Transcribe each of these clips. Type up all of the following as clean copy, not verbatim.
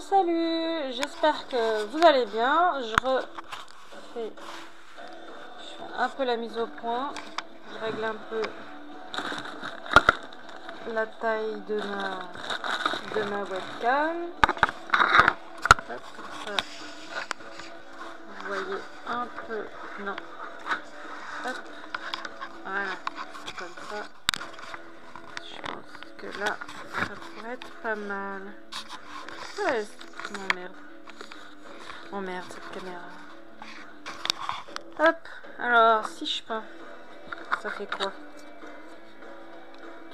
salut, j'espère que vous allez bien. Je fais un peu la mise au point. Je règle un peu la taille de ma webcam. Hop, ça, vous voyez un peu. Non. Hop. Voilà. Comme ça. Je pense que là, ça pourrait être pas mal. Ouais, oh merde. Oh merde, cette caméra. Hop. Alors, si je peins, ça fait quoi?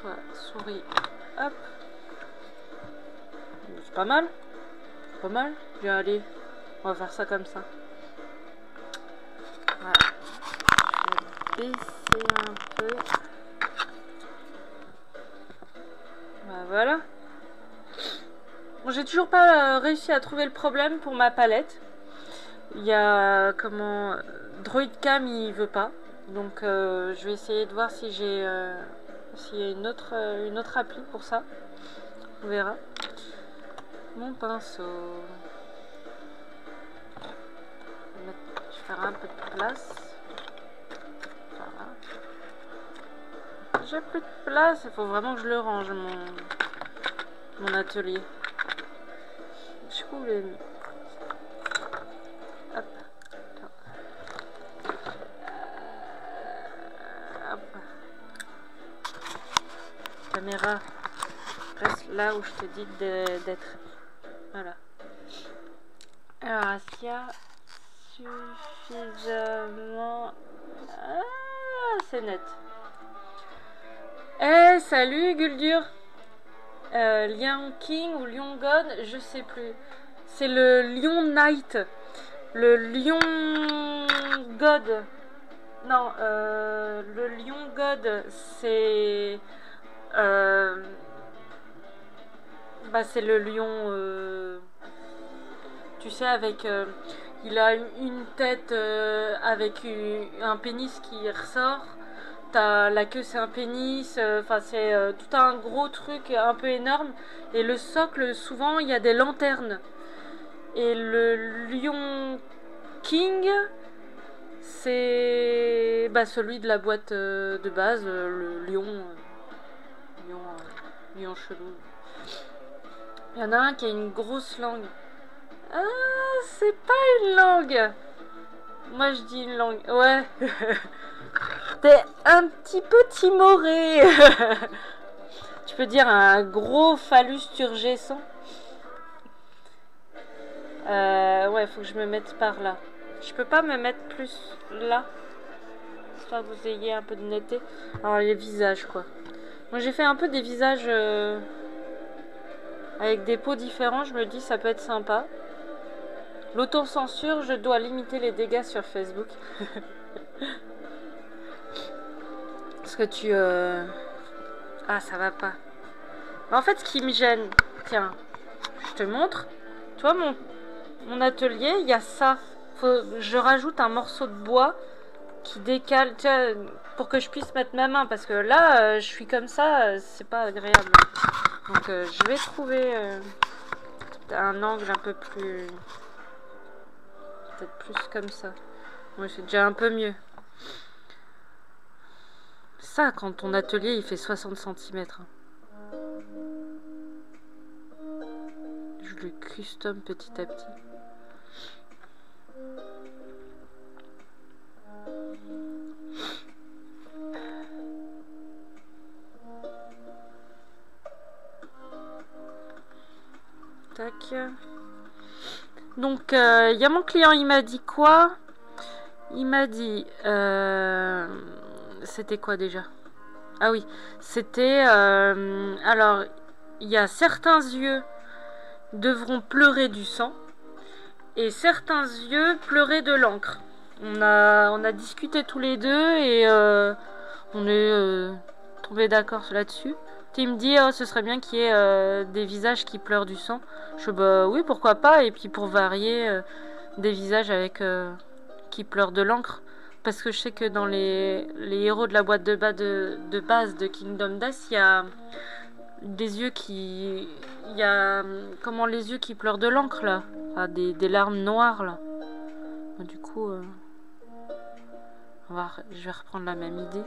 Toi, souris. Hop. C'est pas mal. Pas mal. Bien, allez. On va faire ça comme ça. Voilà. Je vais baisser un peu. Voilà. Bon, j'ai toujours pas réussi à trouver le problème pour ma palette. Il y a comment Droidcam il veut pas. Donc je vais essayer de voir si j'ai s'il y a une autre appli pour ça. On verra. Mon pinceau. Je vais faire un peu de place. Voilà. J'ai plus de place, il faut vraiment que je le range mon atelier. Je trouve les... Hop. Hop. Caméra, reste là où je te dis d'être. Voilà. Alors, est-ce qu'il y a suffisamment... Ah, c'est net. Eh, salut Guldur. Lion King ou Lion God, je sais plus. C'est le Lion Knight. Le Lion God. Non, le Lion God, c'est... c'est le lion... tu sais, avec... il a une tête avec un pénis qui ressort. La queue, c'est un pénis, enfin c'est tout un gros truc un peu énorme. Et le socle, souvent, il y a des lanternes. Et le Lion King, c'est celui de la boîte de base, le lion, lion chelou. Il y en a un qui a une grosse langue. Ah, c'est pas une langue. Moi, je dis une langue. Ouais. T'es un petit peu timoré. Tu peux dire un gros phallus turgescent. Ouais, faut que je me mette par là. Je peux pas me mettre plus là, histoire que vous ayez un peu de netteté. Alors les visages quoi. Moi j'ai fait un peu des visages avec des peaux différents. Je me dis ça peut être sympa. L'autocensure, je dois limiter les dégâts sur Facebook. Parce que tu... Ah, ça va pas. En fait, ce qui me gêne... Tiens, je te montre. Tu vois, mon atelier, il y a ça. Je rajoute un morceau de bois qui décale... Tu vois, pour que je puisse mettre ma main. Parce que là, je suis comme ça, c'est pas agréable. Donc, je vais trouver un angle un peu plus... Peut-être plus comme ça. Moi, c'est déjà un peu mieux. Ça, quand ton atelier il fait 60 cm. Je le custom petit à petit. Tac. Donc, il y a mon client, il m'a dit quoi? Il m'a dit... C'était quoi déjà? Ah oui, c'était... alors, il y a certains yeux devront pleurer du sang et certains yeux pleurer de l'encre. On a discuté tous les deux et on est tombé d'accord là-dessus. Il me dit, oh, ce serait bien qu'il y ait des visages qui pleurent du sang. Je dis, bah oui, pourquoi pas. Et puis pour varier, des visages avec qui pleurent de l'encre. Parce que je sais que dans les héros de la boîte de base de Kingdom Death, il y a des yeux qui Il y a comment les yeux qui pleurent de l'encre là, ah, des larmes noires là. Du coup, je vais reprendre la même idée.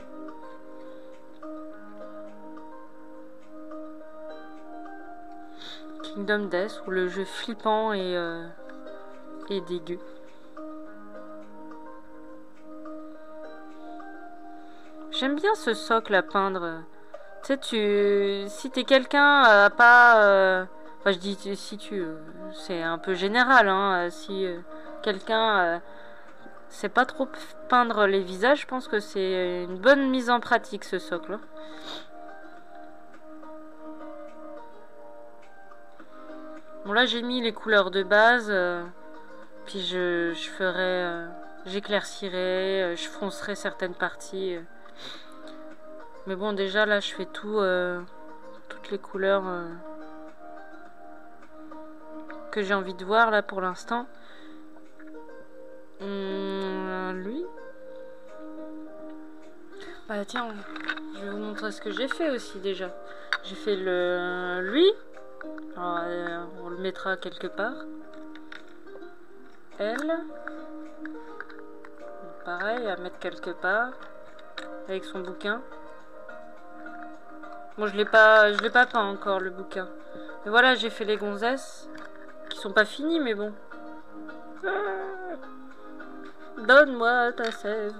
Kingdom Death, où le jeu flippant et dégueu. J'aime bien ce socle à peindre. Tu sais, si t'es quelqu'un à pas... Enfin, je dis si tu... c'est un peu général, hein. Si quelqu'un sait pas trop peindre les visages, je pense que c'est une bonne mise en pratique, ce socle. Hein. Bon, là, j'ai mis les couleurs de base. Puis je ferai... j'éclaircirai, je froncerai certaines parties. Mais bon, déjà, là, je fais tout... toutes les couleurs... que j'ai envie de voir là pour l'instant. Lui. Bah tiens, je vais vous montrer ce que j'ai fait aussi déjà. J'ai fait lui. Alors, on le mettra quelque part. Elle. Pareil, à mettre quelque part. Avec son bouquin. Bon, je l'ai pas peint encore le bouquin. Mais voilà, j'ai fait les gonzesses. Qui sont pas finis, mais bon. Donne-moi ta sève.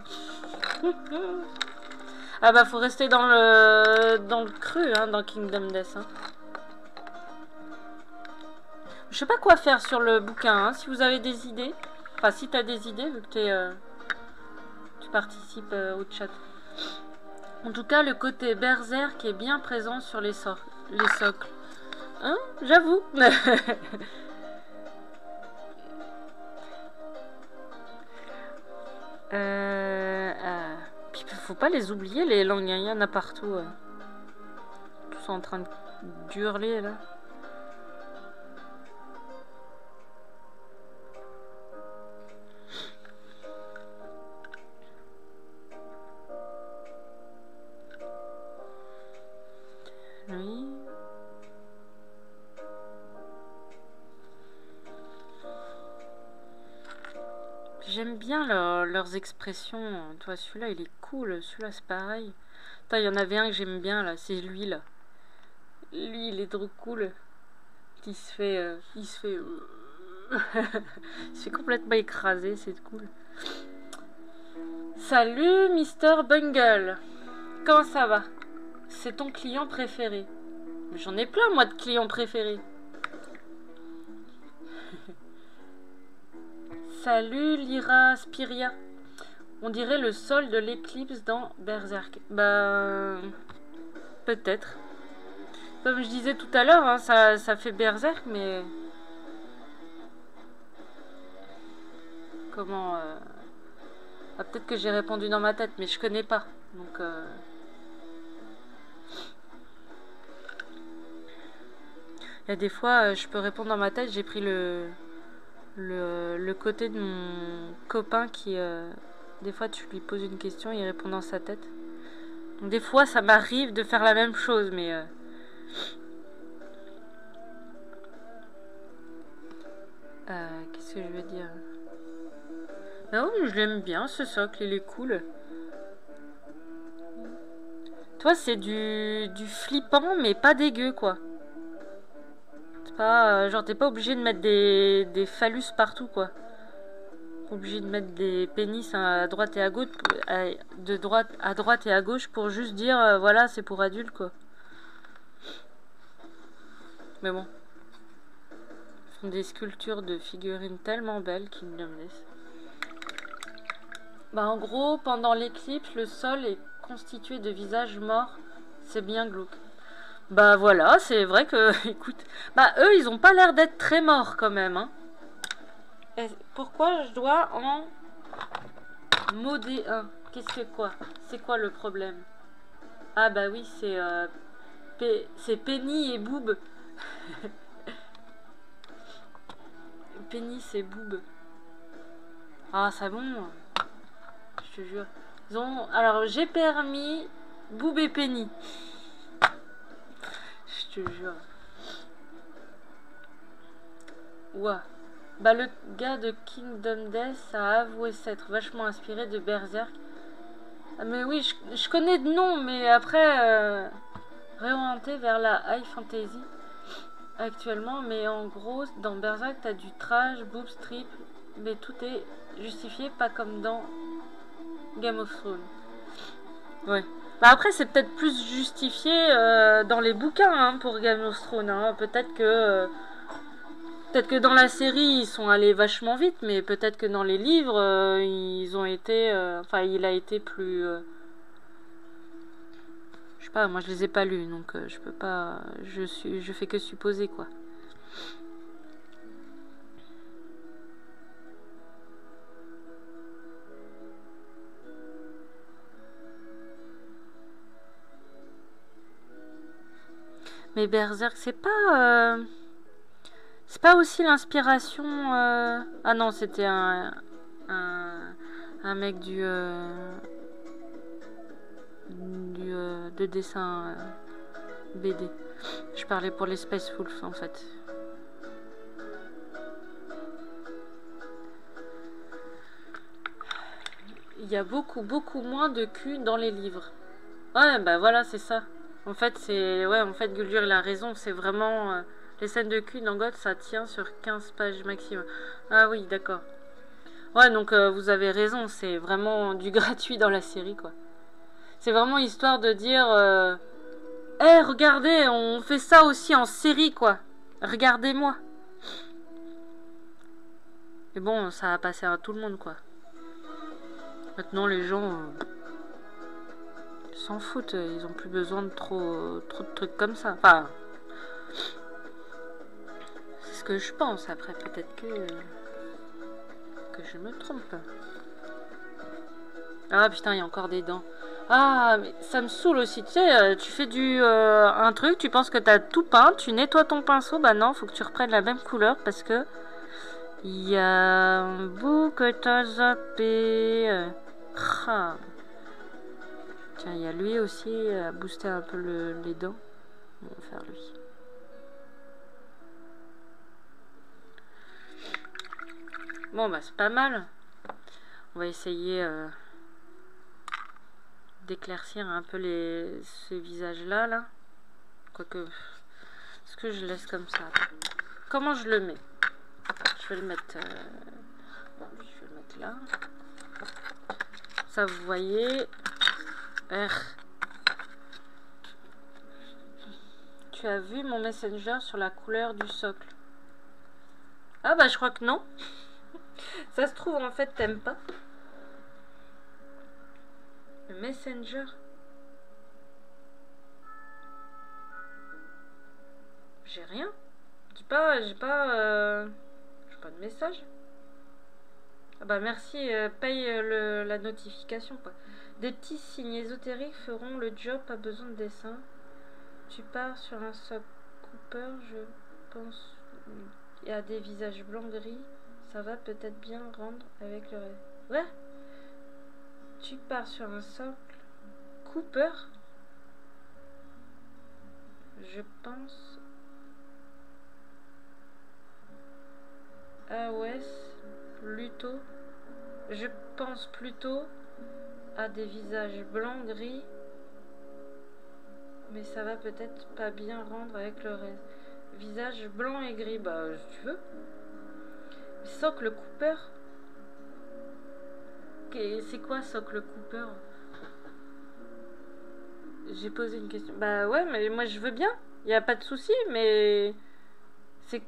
Ah bah faut rester dans le cru, hein, dans Kingdom Death. Hein. Je sais pas quoi faire sur le bouquin, hein, si vous avez des idées. Enfin, si t'as des idées, vu que tu participes au chat. En tout cas, le côté berserk est bien présent sur les socles. Hein, j'avoue. Puis faut pas les oublier, les langues, il y en a partout. Tous sont en train d'hurler là. Oui. J'aime bien leurs expressions. Toi, celui-là, il est cool. Celui-là, c'est pareil. Attends, il y en avait un que j'aime bien, là. C'est lui, là. Lui, il est trop cool. Il se fait... il se fait complètement écraser. C'est cool. Salut, Mr. Bungle. Comment ça va? C'est ton client préféré. J'en ai plein, moi, de clients préférés. Salut Lyra Spiria. On dirait le sol de l'éclipse dans Berserk. Bah... peut-être. Comme je disais tout à l'heure, hein, ça fait Berserk, mais... Comment... Ah, peut-être que j'ai répondu dans ma tête, mais je connais pas. Donc... Il y a des fois, je peux répondre dans ma tête, j'ai pris le côté de mon copain qui... des fois, tu lui poses une question, il répond dans sa tête. Donc, des fois, ça m'arrive de faire la même chose, mais... qu'est-ce que je veux dire? Non, je l'aime bien, ce socle, il est cool. Toi, c'est du flippant, mais pas dégueu, quoi. C'est pas... genre, t'es pas obligé de mettre des phallus partout, quoi. Obligé de mettre des pénis à droite et à gauche, à droite et à gauche pour juste dire voilà, c'est pour adultes, quoi. Mais bon. Ce sont des sculptures de figurines tellement belles qu'ils me laissent. Bah en gros, pendant l'éclipse, le sol est constitué de visages morts. C'est bien glauque. Bah voilà, c'est vrai que, écoute, bah eux, ils ont pas l'air d'être très morts quand même, hein. Et pourquoi je dois en modder un? Qu'est-ce que quoi? C'est quoi le problème? Ah bah oui, c'est Penny et Boob. Penny c'est Boob. Ah c'est bon. Je te jure. Ils ont... Alors j'ai permis Boob et Penny. Je te jure. Ouah. Bah, le gars de Kingdom Death a avoué s'être vachement inspiré de Berserk. Ah, mais oui, je connais de nom, mais après, réorienté vers la high fantasy actuellement. Mais en gros, dans Berserk, t'as du trash, boob strip, mais tout est justifié, pas comme dans Game of Thrones. Ouais. Bah après, c'est peut-être plus justifié dans les bouquins hein, pour Game of Thrones. Hein. Peut-être que dans la série, ils sont allés vachement vite, mais peut-être que dans les livres, ils ont été... Enfin, il a été plus... je sais pas, moi je les ai pas lus, donc je peux pas... Je fais que supposer, quoi. Mais Berserk, c'est pas aussi l'inspiration... Ah non, c'était un mec de dessin BD. Je parlais pour les Space Wolves en fait. Il y a beaucoup moins de cul dans les livres. Ouais, bah voilà, c'est ça. En fait, Guldur il a raison, c'est vraiment les scènes de cul dans God, ça tient sur 15 pages maximum. Ah oui, d'accord. Ouais, donc vous avez raison, c'est vraiment du gratuit dans la série quoi. C'est vraiment histoire de dire hey, regardez, on fait ça aussi en série, quoi. Regardez-moi. Mais bon, ça a passé à tout le monde, quoi. Maintenant, les gens s'en foutent. Ils ont plus besoin de trop de trucs comme ça. Enfin, c'est ce que je pense. Après, peut-être que je me trompe. Ah, putain, il y a encore des dents. Ah, mais ça me saoule aussi. Tu sais, tu fais un truc, tu penses que t'as tout peint, tu nettoies ton pinceau. Bah non, faut que tu reprennes la même couleur parce que il y a un bout que t'as zappé. Ah. Tiens, il y a lui aussi à booster un peu les dents. On va faire lui. Bon, bah c'est pas mal. On va essayer d'éclaircir un peu ce visage-là. Là. Quoique, est-ce que je laisse comme ça? Comment je le mets? Je vais le mettre... je vais le mettre là. Ça, vous voyez... Tu as vu mon messenger sur la couleur du socle? Ah bah je crois que non. Ça se trouve en fait t'aimes pas. Le messenger. J'ai rien. J'ai pas de message. Ah bah merci, paye la notification quoi. Des petits signes ésotériques feront le job, pas besoin de dessin. Tu pars sur un socle Cooper, je pense, et à des visages blancs gris, ça va peut-être bien rendre avec le reste. Ouais. Tu pars sur un socle Cooper. Je pense. Ah ouais, plutôt. Je pense plutôt à des visages blancs gris. Mais ça va peut-être pas bien rendre avec le reste. Visage blanc et gris, bah si tu veux. Socle Cooper. C'est quoi Socle Cooper? J'ai posé une question. Bah ouais, mais moi je veux bien. Y a pas de souci, mais c'est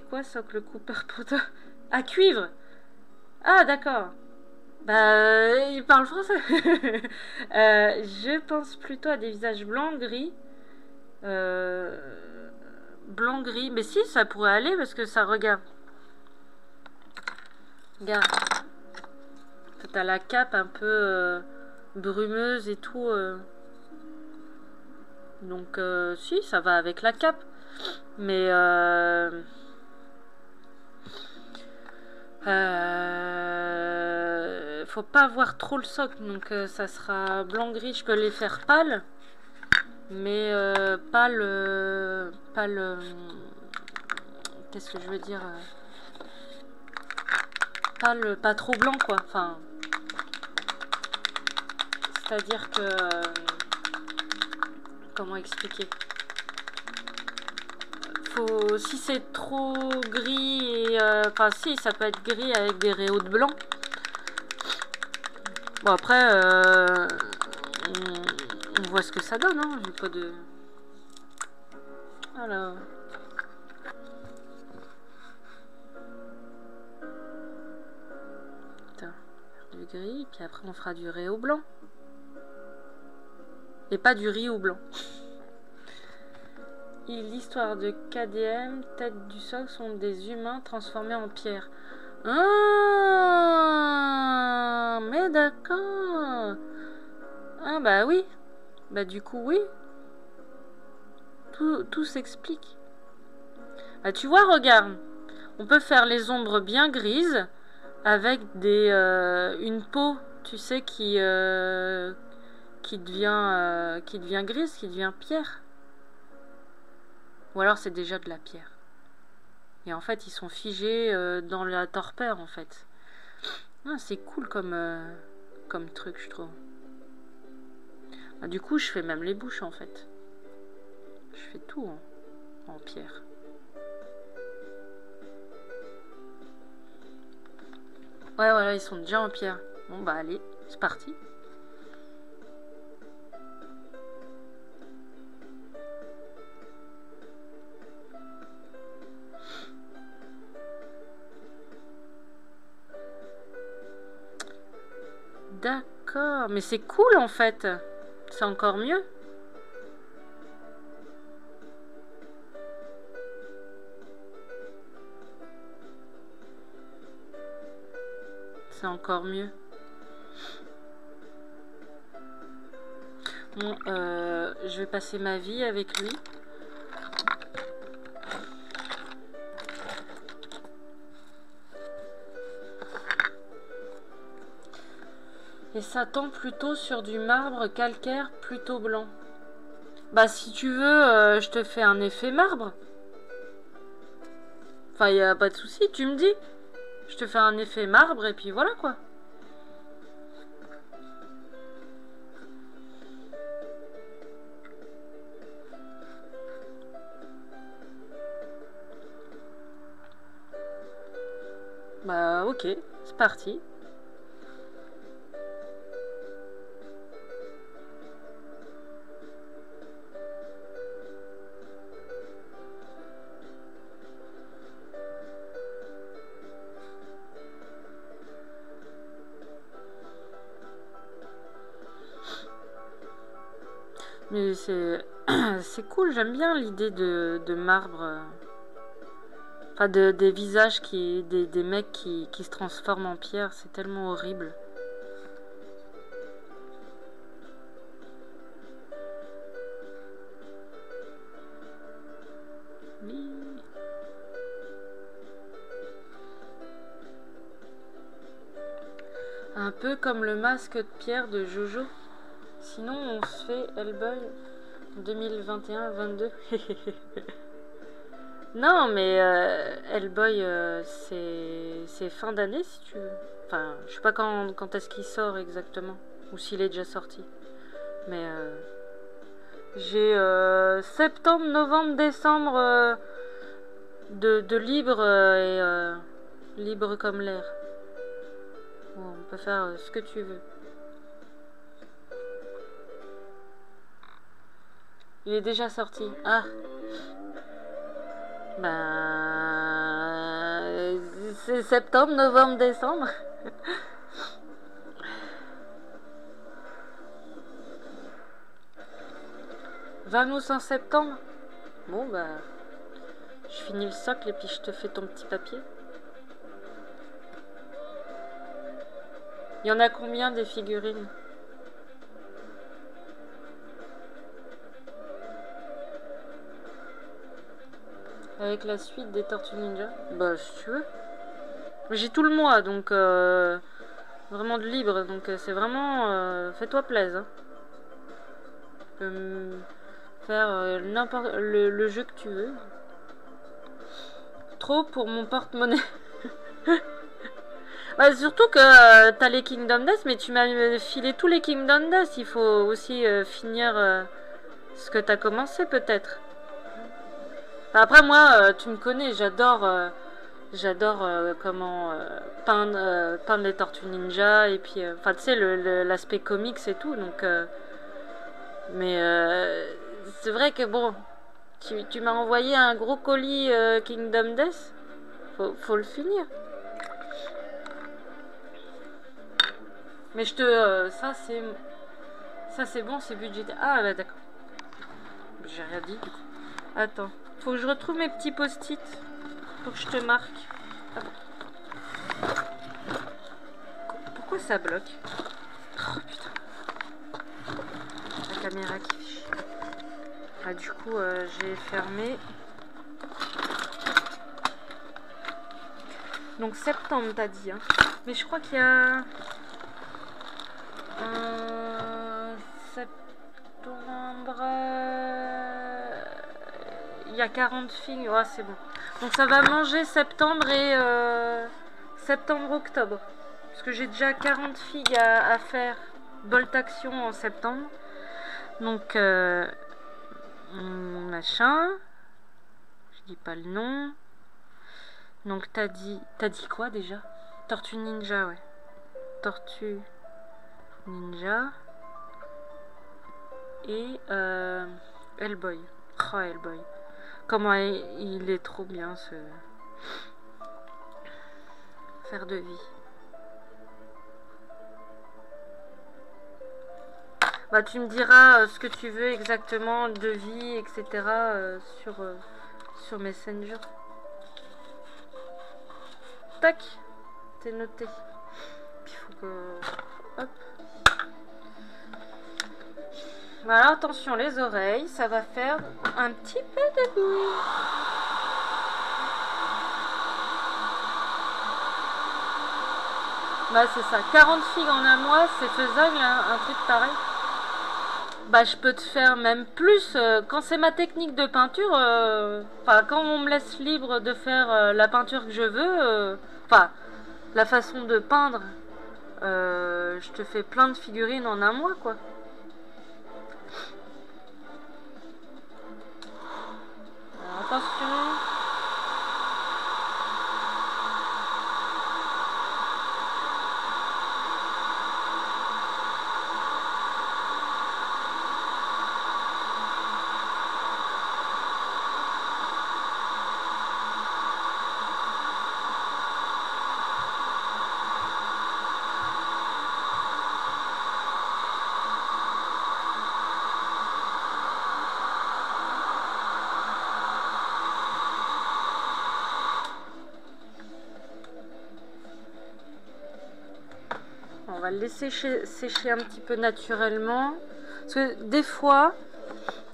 quoi Socle Cooper pour toi? Ah, cuivre. Ah d'accord. Bah il parle français. Je pense plutôt à des visages blancs gris. Blanc gris. Mais si, ça pourrait aller parce que ça regarde. Regarde. T'as la cape un peu brumeuse et tout. Donc, si, ça va avec la cape. Mais, faut pas voir trop le socle. Donc, ça sera blanc-gris. Je peux les faire pâles. Mais, pas le... Qu'est-ce que je veux dire pas trop blanc quoi. Enfin, c'est-à-dire que comment expliquer? Si c'est trop gris et enfin si ça peut être gris avec des rayons de blanc. Bon après on voit ce que ça donne, hein. J'ai pas de. Alors. Putain, du gris, puis après on fera du rayon blanc. Et pas du riz au blanc. L'histoire de KDM, tête du socle, sont des humains transformés en pierre. Ah, mais d'accord. Ah bah oui. Bah du coup oui. Tout s'explique. Bah tu vois, regarde. On peut faire les ombres bien grises avec une peau, tu sais, qui devient grise, qui devient pierre. Ou alors c'est déjà de la pierre. Et en fait, ils sont figés dans la torpeur, en fait. Ah, c'est cool comme truc, je trouve. Ah, du coup, je fais même les bouches, en fait. Je fais tout en pierre. Ouais, voilà, ils sont déjà en pierre. Bon, bah allez, c'est parti. D'accord, mais c'est cool en fait. C'est encore mieux. C'est encore mieux. Bon, je vais passer ma vie avec lui. Et ça tend plutôt sur du marbre calcaire plutôt blanc. Bah si tu veux, je te fais un effet marbre. Enfin, il n'y a pas de souci, tu me dis. Je te fais un effet marbre et puis voilà quoi. Bah ok, c'est parti. Mais c'est cool, j'aime bien l'idée de marbre. Enfin, des visages des mecs qui se transforment en pierre, c'est tellement horrible. Oui. Un peu comme le masque de pierre de Jojo. Sinon, on se fait Hellboy 2021-22. Non, mais Hellboy, c'est fin d'année si tu veux. Enfin, je sais pas quand est-ce qu'il sort exactement. Ou s'il est déjà sorti. Mais j'ai septembre, novembre, décembre de libre et libre comme l'air. Bon, on peut faire ce que tu veux. Il est déjà sorti. Ah. Ben, c'est septembre, novembre, décembre. Vamos en septembre. Bon bah, je finis le socle et puis je te fais ton petit papier. Il y en a combien des figurines? Avec la suite des Tortues Ninja? Bah si tu veux. J'ai tout le mois donc vraiment de libre, donc c'est vraiment fais-toi plaisir. Hein. Tu peux me faire n'importe le jeu que tu veux. Trop pour mon porte-monnaie. Bah, surtout que t'as les Kingdom Death, mais tu m'as filé tous les Kingdom Death. Il faut aussi finir ce que t'as commencé, peut-être. Après, moi, tu me connais, j'adore comment peindre les Tortues Ninja et puis enfin tu sais l'aspect comics et tout donc mais c'est vrai que bon tu m'as envoyé un gros colis Kingdom Death, faut le finir. Mais je te ça c'est bon, c'est budgétaire. Ah bah d'accord, j'ai rien dit du coup. Attends, faut que je retrouve mes petits post-it pour que je te marque. Pourquoi ça bloque? Oh putain, la caméra qui fiche. Ah, du coup j'ai fermé. Donc septembre t'as dit hein. Mais je crois qu'il y a septembre il y a 40 figues, ouais c'est bon. Donc ça va manger septembre et septembre-octobre. Parce que j'ai déjà 40 figues à faire Bolt Action en septembre. Donc machin. Je dis pas le nom. Donc t'as dit quoi déjà? Tortue Ninja, ouais. Tortue Ninja. Et Hellboy. Oh Hellboy. Comment il est trop bien ce fer de vie. Bah tu me diras ce que tu veux exactement de vie, etc. Sur Messenger. Tac, c'est noté. Puis il faut que... Hop. Voilà, attention les oreilles, ça va faire un petit peu de bruit. Bah c'est ça, 40 figues en un mois, c'est faisable un truc pareil. Bah je peux te faire même plus, quand c'est ma technique de peinture, enfin quand on me laisse libre de faire la peinture que je veux, enfin la façon de peindre, je te fais plein de figurines en un mois quoi. Alors, attention. On va le laisser sécher un petit peu naturellement. Parce que des fois,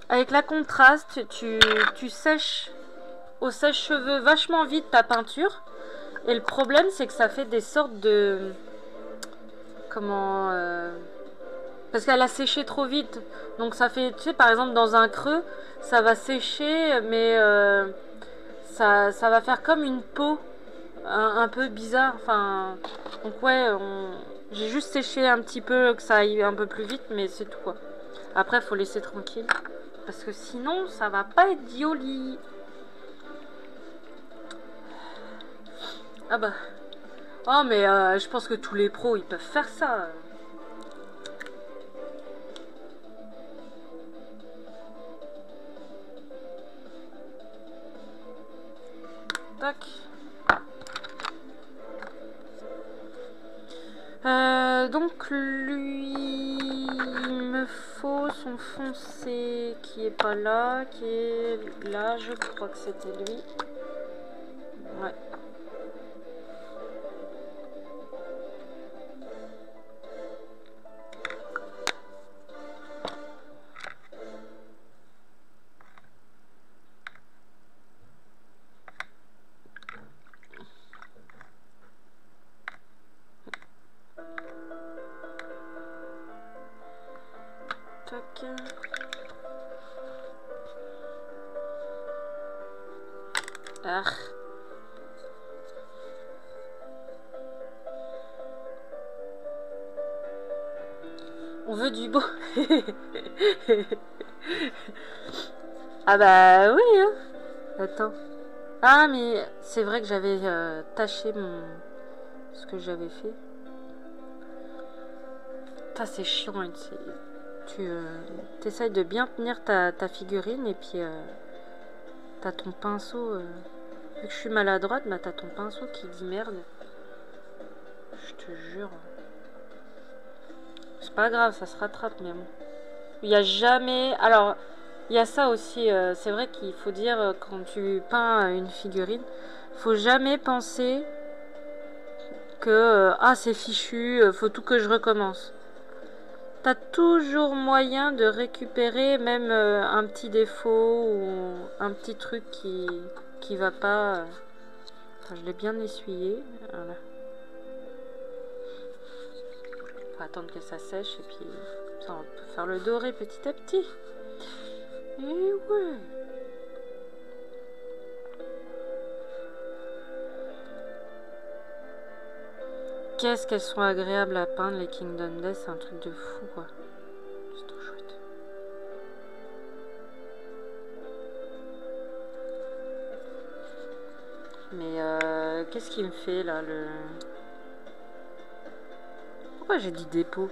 avec la contraste, tu sèches au sèche-cheveux vachement vite ta peinture. Et le problème, c'est que ça fait des sortes de... Comment... parce qu'elle a séché trop vite. Donc ça fait, tu sais, par exemple, dans un creux, ça va sécher, mais ça va faire comme une peau un peu bizarre. Enfin, donc ouais, j'ai juste séché un petit peu, que ça aille un peu plus vite, mais c'est tout quoi. Après, faut laisser tranquille. Parce que sinon, ça va pas être joli. Ah bah. Oh, mais je pense que tous les pros, ils peuvent faire ça. Tac. Donc lui, il me faut son foncé qui est pas là, qui est là, je crois que c'était lui. Ouais. Tac. Ah. On veut du beau. Ah bah oui, hein. Attends. Ah mais c'est vrai que j'avais taché ce que j'avais fait. Ça c'est chiant. Hein, tu essayes de bien tenir ta figurine et puis t'as ton pinceau. Vu que je suis maladroite, bah t'as ton pinceau qui dit merde. Je te jure. C'est pas grave, ça se rattrape même. Il n'y a jamais... Alors, il y a ça aussi. C'est vrai qu'il faut dire, quand tu peins une figurine, faut jamais penser que ah c'est fichu, faut tout que je recommence. T'as toujours moyen de récupérer même un petit défaut ou un petit truc qui va pas. Enfin, je l'ai bien essuyé. Voilà. Faut attendre que ça sèche et puis ça, on peut faire le doré petit à petit. Et ouais. Qu'est-ce qu'elles sont agréables à peindre, les Kingdom Death, c'est un truc de fou quoi. C'est trop chouette. Mais qu'est-ce qu'il me fait là le... Pourquoi j'ai dit dépôt?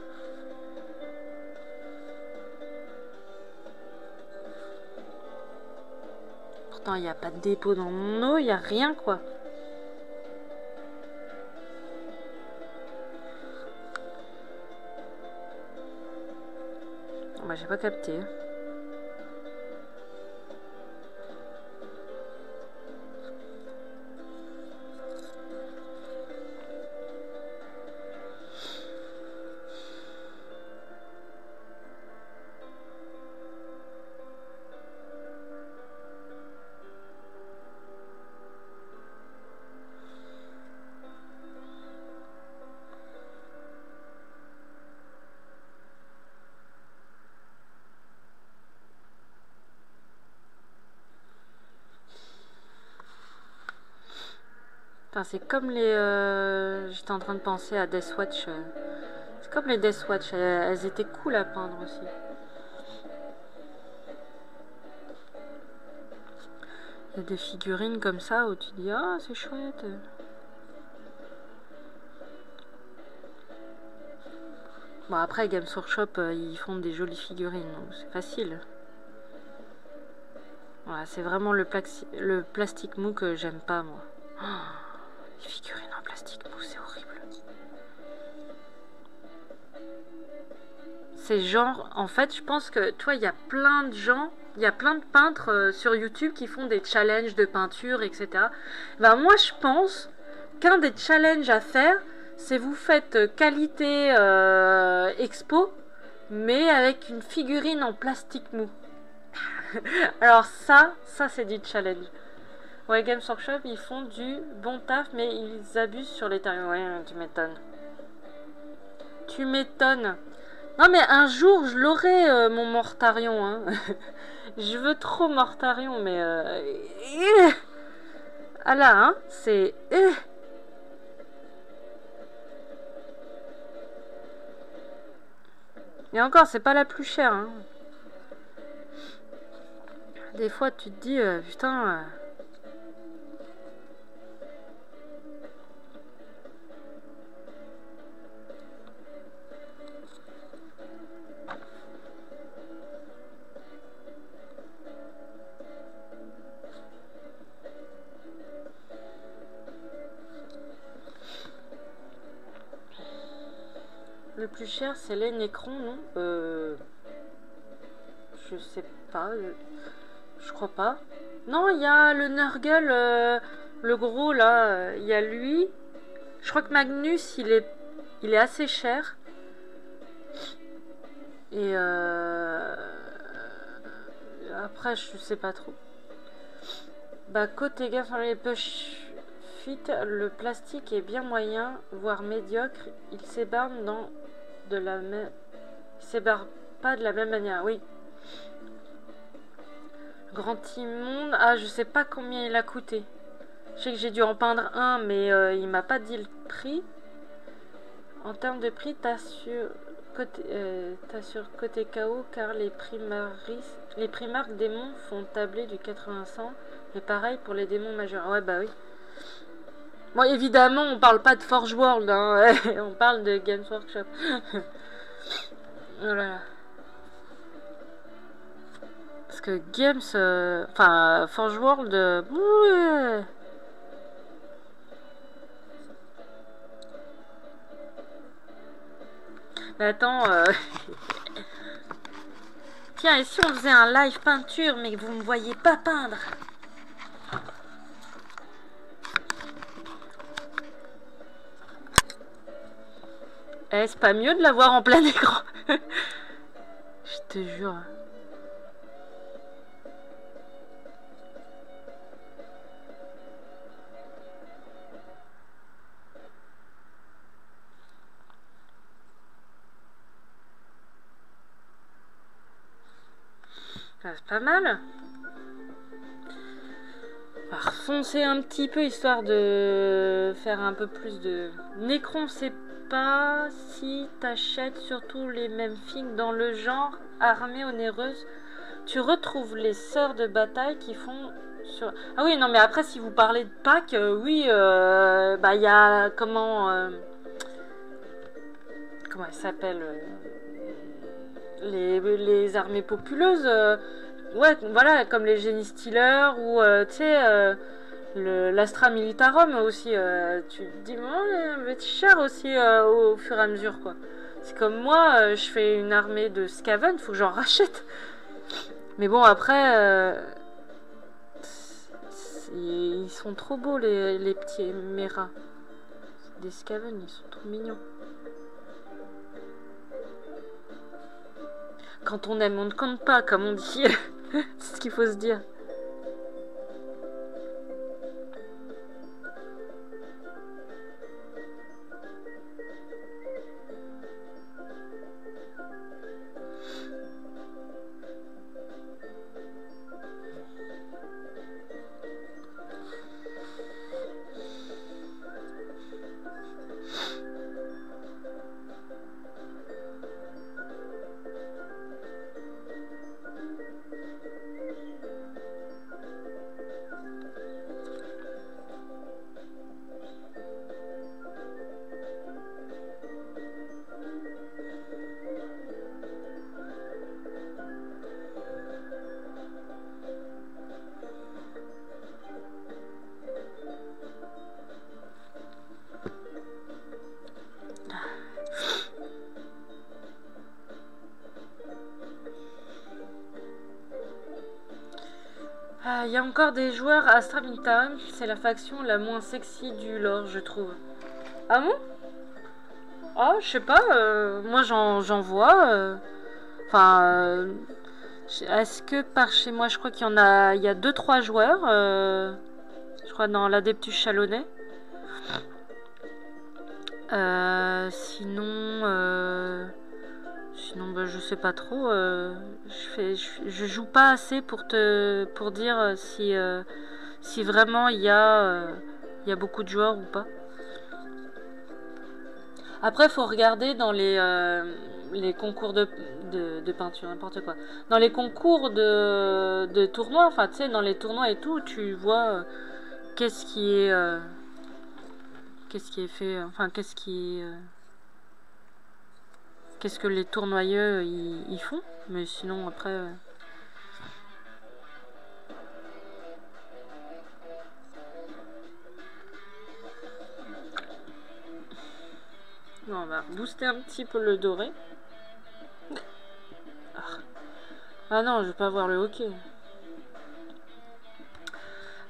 Pourtant il n'y a pas de dépôt dans mon eau, il n'y a rien quoi. Bah j'ai pas capté. C'est comme les... J'étais en train de penser à Deathwatch. C'est comme les Deathwatch. Elles étaient cool à peindre aussi. Il y a des figurines comme ça où tu dis ah c'est chouette. Bon après Games Workshop ils font des jolies figurines donc c'est facile. Voilà, c'est vraiment le plastique mou que j'aime pas moi. Oh, les figurines en plastique mou c'est horrible. C'est genre, en fait je pense que toi il y a plein de gens, il y a plein de peintres sur YouTube qui font des challenges de peinture etc. Ben moi je pense qu'un des challenges à faire c'est vous faites qualité expo mais avec une figurine en plastique mou. Alors ça c'est du challenge. Ouais, Games Workshop, ils font du bon taf, mais ils abusent sur les tarifs. Ouais, tu m'étonnes. Tu m'étonnes. Non, mais un jour, je l'aurai, mon Mortarion. Hein. Je veux trop Mortarion, mais... Ah là, hein, c'est... Et encore, c'est pas la plus chère. Hein. Des fois, tu te dis, putain... Le plus cher, c'est les Necrons, non je sais pas. Je crois pas. Non, il y a le Nurgle, le gros là. Il y a lui. Je crois que Magnus, il est assez cher. Et après, je sais pas trop. Bah, côté gaffe, les push fit, le plastique est bien moyen, voire médiocre. Il s'ébarne dans de la même. Il s'ébarre pas de la même manière, oui. Grand immonde. Ah, je sais pas combien il a coûté. Je sais que j'ai dû en peindre un, mais il m'a pas dit le prix. En termes de prix, t'as sur côté KO car les primarques démons font tabler du 80-100 et pareil pour les démons majeurs. Ouais bah oui. Bon évidemment on parle pas de Forge World, hein. On parle de Games Workshop. Voilà. Parce que Games, enfin Forge World, ouais. Mais attends, tiens, et si on faisait un live peinture, mais que vous ne me voyez pas peindre? Eh, c'est pas mieux de l'avoir en plein écran? Je te jure. C'est pas mal. On va refoncer un petit peu histoire de faire un peu plus de... Necron, c'est pas si t'achètes surtout les mêmes figues dans le genre armée onéreuse. Tu retrouves les sœurs de bataille qui font... Sur... Ah oui, non mais après si vous parlez de Pâques, oui, bah il y a... Comment elle s'appelle les armées populeuses, ouais, voilà, comme les génies Stealer ou tu sais l'Astra Militarum aussi. Tu te dis, oh, mais c'est cher aussi au fur et à mesure, quoi. C'est comme moi, je fais une armée de Skaven, faut que j'en rachète. Mais bon, après, ils sont trop beaux les petits Mera. Des Skaven, ils sont trop mignons. Quand on aime, on ne compte pas, comme on dit. C'est ce qu'il faut se dire. Il y a encore des joueurs à Astra Militarum, c'est la faction la moins sexy du lore, je trouve. Ah bon? Ah, je sais pas, moi j'en vois. Enfin, est-ce que par chez moi, je crois qu'il y en a, il y a 2-3 joueurs, je crois dans l'Adeptus Chalonnais. Sinon, bah, je sais pas trop. Je joue pas assez pour dire si vraiment il y a beaucoup de joueurs ou pas. Après, faut regarder dans les concours de peinture, n'importe quoi. Dans les concours de tournois, enfin, tu sais, dans les tournois et tout, tu vois qu'est-ce qui est fait, enfin, qu'est-ce que les tournoyeux ils font. Mais sinon, après... Non, on va booster un petit peu le doré. Ah non, je veux pas voir le hockey.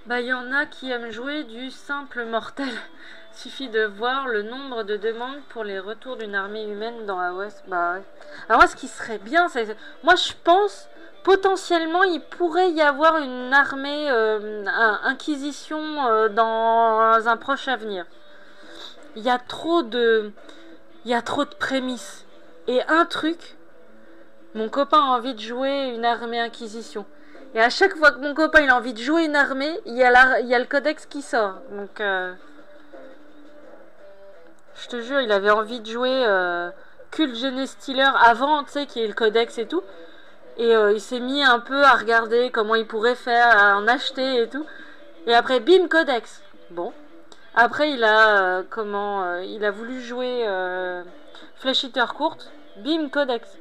Bah, il y en a qui aiment jouer du simple mortel. Suffit de voir le nombre de demandes pour les retours d'une armée humaine dans AOS. Bah ouais. Alors moi, ce qui serait bien, c'est... Moi, je pense, potentiellement, il pourrait y avoir une armée Inquisition dans un proche avenir. Il y a trop de prémices. Et un truc, mon copain a envie de jouer une armée Inquisition. Et à chaque fois que mon copain il a envie de jouer une armée, il y a le codex qui sort. Donc, je te jure, il avait envie de jouer Cult Genestealer avant, tu sais, qui est le codex et tout. Et il s'est mis un peu à regarder comment il pourrait faire, à en acheter et tout. Et après, bim, codex. Bon. Après, il a il a voulu jouer Flesh Eater courte. Bim, codex.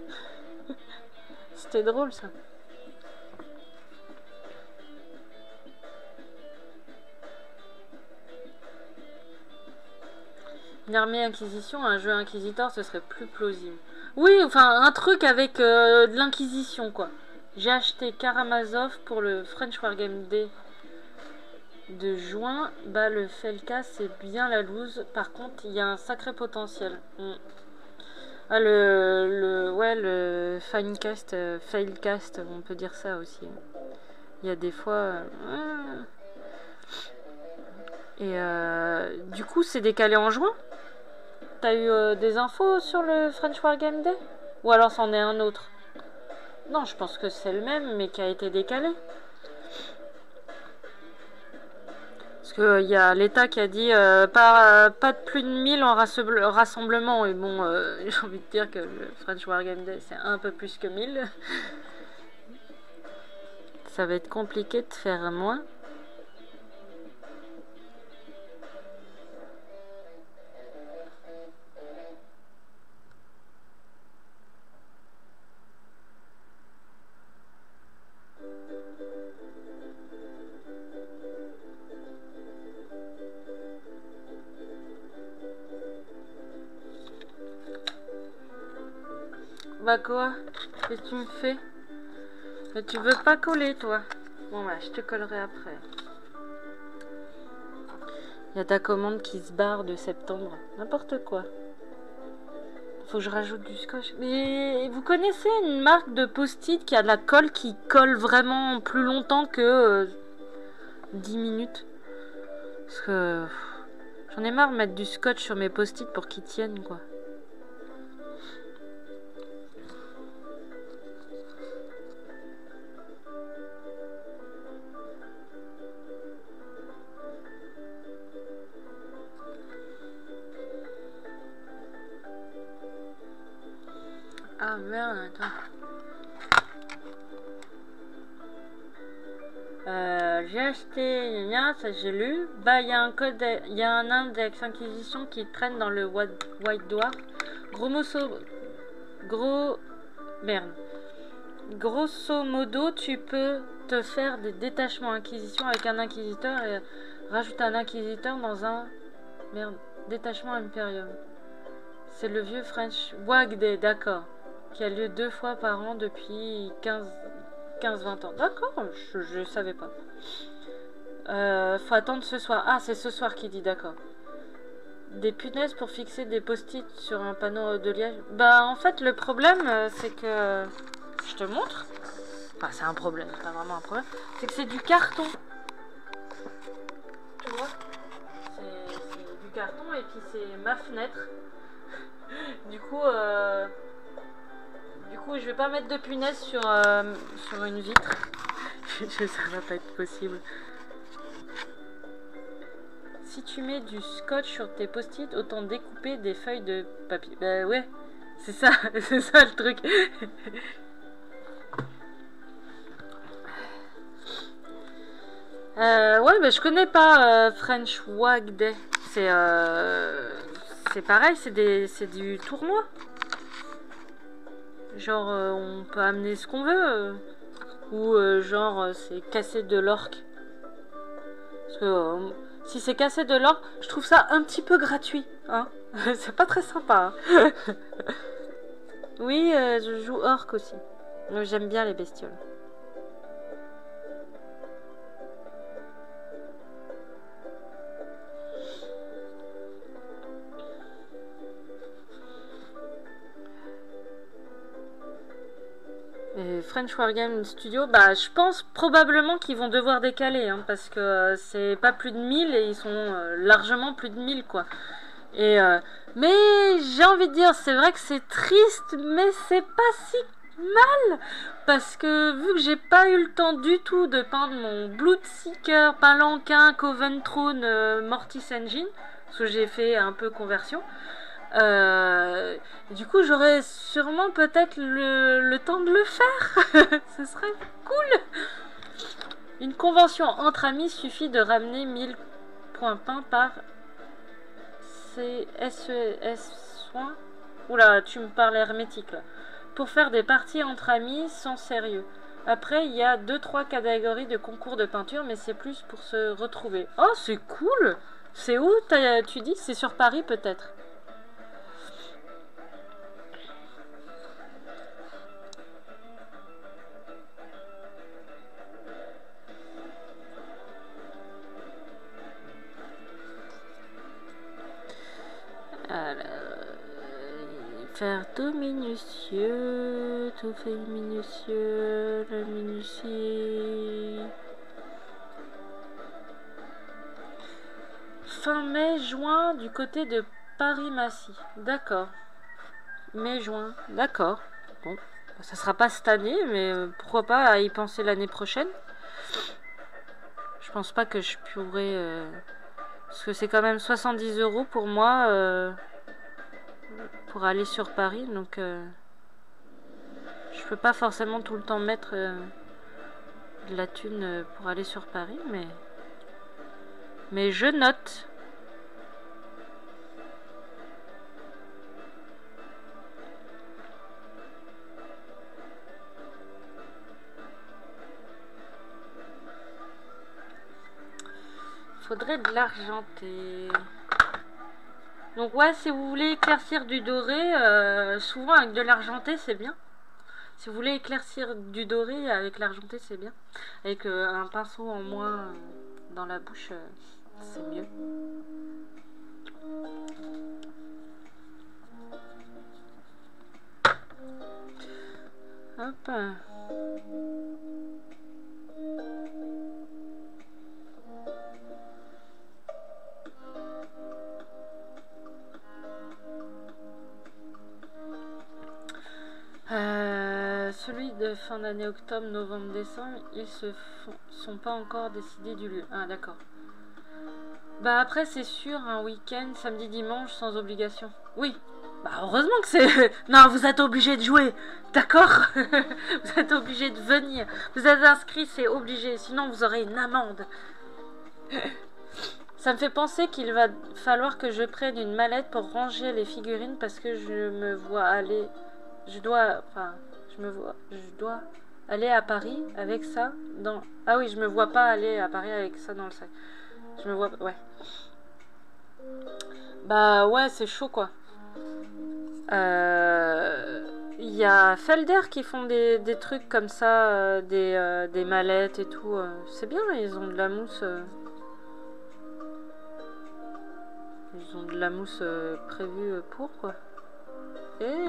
C'était drôle ça. Une armée Inquisition, un jeu Inquisitor, ce serait plus plausible. Oui, enfin, un truc avec de l'Inquisition, quoi. J'ai acheté Karamazov pour le French Wargame Day de juin. Bah, le Felka, c'est bien la loose. Par contre, il y a un sacré potentiel. Ah, le Finecast, Failcast, on peut dire ça aussi. Il y a des fois... Et du coup, c'est décalé en juin. T'as eu des infos sur le French Wargame Day? Ou alors c'en est un autre? Non, je pense que c'est le même, mais qui a été décalé. Parce qu'il y a l'État qui a dit pas de plus de 1000 en rassemblement. Et bon, j'ai envie de dire que le French Wargame Day, c'est un peu plus que 1000. Ça va être compliqué de faire moins. Bah quoi? Qu'est-ce que tu me fais? Mais tu veux pas coller, toi? Bon bah, je te collerai après. Il y a ta commande qui se barre de septembre. N'importe quoi. Faut que je rajoute du scotch. Mais vous connaissez une marque de post-it qui a de la colle qui colle vraiment plus longtemps que 10 minutes? Parce que j'en ai marre de mettre du scotch sur mes post-it pour qu'ils tiennent, quoi. Ah merde, attends. J'ai acheté, ça j'ai lu. Bah, il y a un code, il y a un index Inquisition qui traîne dans le White Dwarf. Grosso modo, tu peux te faire des détachements Inquisition avec un Inquisiteur et rajouter un Inquisiteur dans un détachement Imperium. C'est le vieux French Wag Day, d'accord, qui a lieu 2 fois par an depuis 15-20 ans. D'accord, je savais pas. Faut attendre ce soir. Ah, c'est ce soir qui dit, d'accord. Des punaises pour fixer des post-it sur un panneau de liège. Bah, en fait, le problème, c'est que... Je te montre. Enfin, c'est un problème, c'est pas vraiment un problème. C'est que c'est du carton. Tu vois? C'est du carton et puis c'est ma fenêtre. Du coup, je vais pas mettre de punaise sur une vitre. Ça va pas être possible. Si tu mets du scotch sur tes post-it, autant découper des feuilles de papier. Bah ouais, c'est ça, c'est ça le truc. Ouais, mais je connais pas French Wag Day. C'est pareil, c'est du tournoi. Genre, on peut amener ce qu'on veut. Ou genre, c'est casser de l'orque. Parce que si c'est casser de l'orque, je trouve ça un petit peu gratuit. Hein. C'est pas très sympa. Hein. Oui, je joue orque aussi. J'aime bien les bestioles. Et French Wargame Studio, bah je pense probablement qu'ils vont devoir décaler, hein, parce que c'est pas plus de 1000 et ils sont largement plus de 1000 quoi. Et mais j'ai envie de dire, c'est vrai que c'est triste, mais c'est pas si mal, parce que vu que j'ai pas eu le temps du tout de peindre mon Bloodseeker, Palanquin, Coven Throne, Mortis Engine, parce que j'ai fait un peu conversion. Du coup, j'aurais sûrement peut-être le temps de le faire. Ce serait cool. Une convention entre amis suffit de ramener 1000 points peints par SES soin. Oula, tu me parles hermétique là. Pour faire des parties entre amis sans sérieux. Après, il y a 2-3 catégories de concours de peinture, mais c'est plus pour se retrouver. Oh, c'est cool. C'est où, tu dis? C'est sur Paris peut-être? Alors, faire tout minutieux, tout fait minutieux, la minutie. Fin mai-juin du côté de Paris-Massy. D'accord. Mai-juin. D'accord. Bon, ça sera pas cette année, mais pourquoi pas à y penser l'année prochaine. Je pense pas que je pourrais... parce que c'est quand même 70 € pour moi pour aller sur Paris. Donc je peux pas forcément tout le temps mettre de la thune pour aller sur Paris. Mais je note. Faudrait de l'argenté. Donc ouais, si vous voulez éclaircir du doré, souvent avec de l'argenté, c'est bien. Si vous voulez éclaircir du doré avec l'argenté, c'est bien. Avec un pinceau en moins dans la bouche, c'est mieux. Hop. Celui de fin d'année octobre, novembre, décembre, ils sont pas encore décidés du lieu. Ah d'accord. Bah après c'est sûr, un week-end, samedi, dimanche, sans obligation. Oui. Bah heureusement que c'est... Non, vous êtes obligé de jouer. D'accord. Vous êtes obligé de venir. Vous êtes inscrit, c'est obligé. Sinon vous aurez une amende. Ça me fait penser qu'il va falloir que je prenne une mallette pour ranger les figurines parce que je me vois aller... Je dois aller à Paris avec ça dans... Ah oui, je me vois pas aller à Paris avec ça dans le sac. Je me vois... Ouais. Bah ouais, c'est chaud quoi. Il y a Felder qui font des trucs comme ça, des mallettes et tout. C'est bien, ils ont de la mousse. Ils ont de la mousse prévue pour quoi. Et...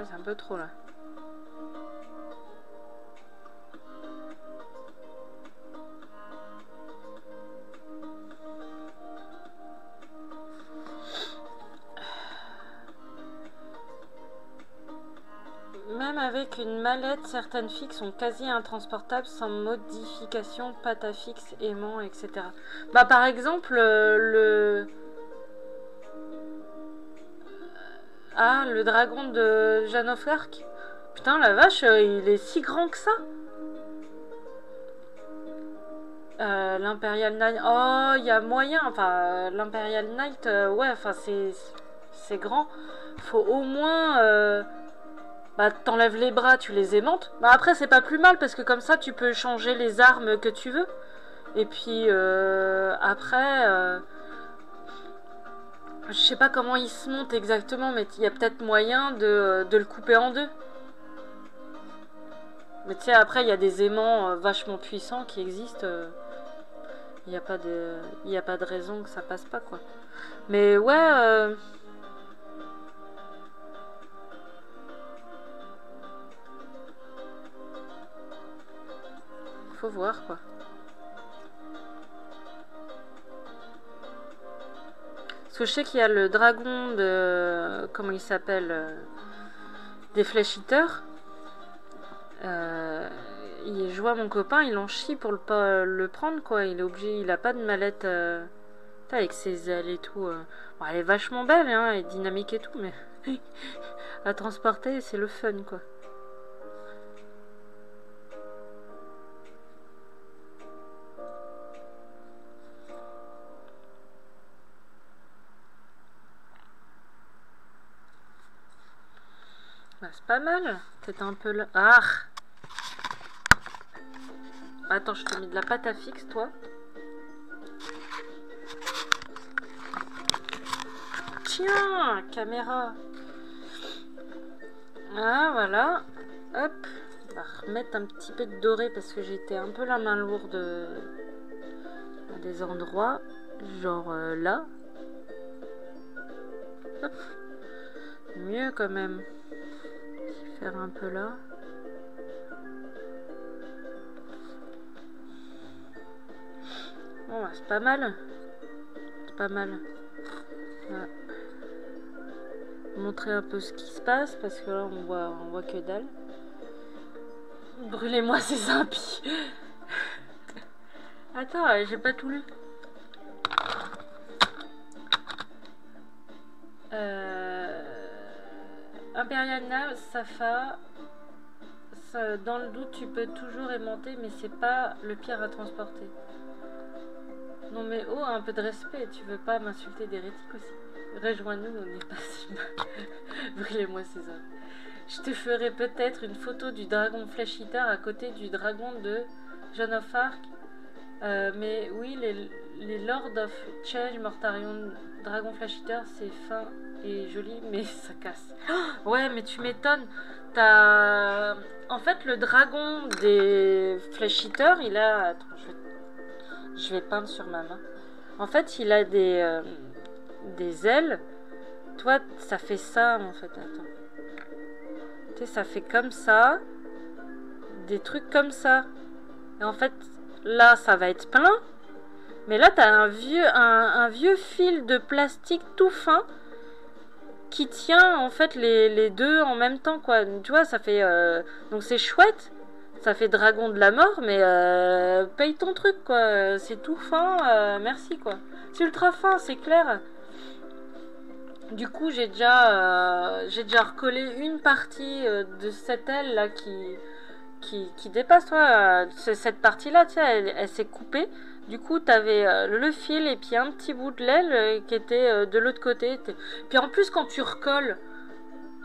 c'est un peu trop là. Même avec une mallette, certaines fixes sont quasi intransportables sans modification, pâte à fixe, aimant, etc. Bah par exemple le dragon de Jeanne of Arc. Putain la vache, il est si grand que ça. L'Imperial Knight, oh il y a moyen, enfin l'Imperial Knight, ouais, enfin c'est grand. Faut au moins bah t'enlèves les bras, tu les aimantes. Bah après c'est pas plus mal parce que comme ça tu peux changer les armes que tu veux. Et puis après je sais pas comment il se monte exactement, mais il y a peut-être moyen de le couper en deux. Mais tu sais, après il y a des aimants vachement puissants qui existent. Il n'y a pas de raison que ça passe pas quoi. Mais ouais. Faut voir quoi. que je sais qu'il y a le dragon de... Comment il s'appelle des Flesh Eaters. Je vois mon copain, il en chie pour le prendre, quoi. Il est obligé, il a pas de mallette avec ses ailes et tout. Bon, elle est vachement belle, hein, elle est dynamique et tout, mais à transporter, c'est le fun, quoi. Bah, c'est pas mal. T'es un peu là. Ah! Attends, je te mets de la pâte à fixe, toi. Tiens, caméra. Ah, voilà. Hop. On va remettre un petit peu de doré parce que j'étais un peu la main lourde à des endroits. Genre là. Hop. Mieux quand même. Faire un peu là. Bon, bah, c'est pas mal. C'est pas mal. Voilà. Montrer un peu ce qui se passe parce que là on voit que dalle. Brûlez-moi ces impies. Attends, j'ai pas tout lu. Imperial Nav, Safa. Dans le doute, tu peux toujours aimanter, mais c'est pas le pire à transporter. Non mais oh, un peu de respect, tu veux pas m'insulter d'hérétique aussi? Rejoins-nous, on n'est pas si mal. Brûlez-moi ces hommes. Je te ferai peut-être une photo du dragon Flesh Eater à côté du dragon de Joan of Arc. Mais oui, les Lords of Change, Mortarion, Dragon Flesh Eater, c'est fin et joli, mais ça casse. Oh, ouais, mais tu m'étonnes. T'as... En fait, le dragon des Flesh Eater, il a... Attends, je vais peindre sur ma main. En fait, il a des ailes. Toi, ça fait ça, en fait. Attends. Tu sais, ça fait comme ça. Des trucs comme ça. Et en fait, là, ça va être plein. Mais là, t'as un vieux fil de plastique tout fin qui tient, en fait, les deux en même temps, quoi. Tu vois, ça fait... Donc, c'est chouette. Ça fait dragon de la mort, mais paye ton truc, quoi. C'est tout fin, merci, quoi. C'est ultra fin, c'est clair. Du coup, j'ai déjà recollé une partie de cette aile là qui dépasse, toi. Cette partie-là, tu sais, elle s'est coupée. Du coup, t'avais le fil et puis un petit bout de l'aile qui était de l'autre côté. Puis en plus, quand tu recolles,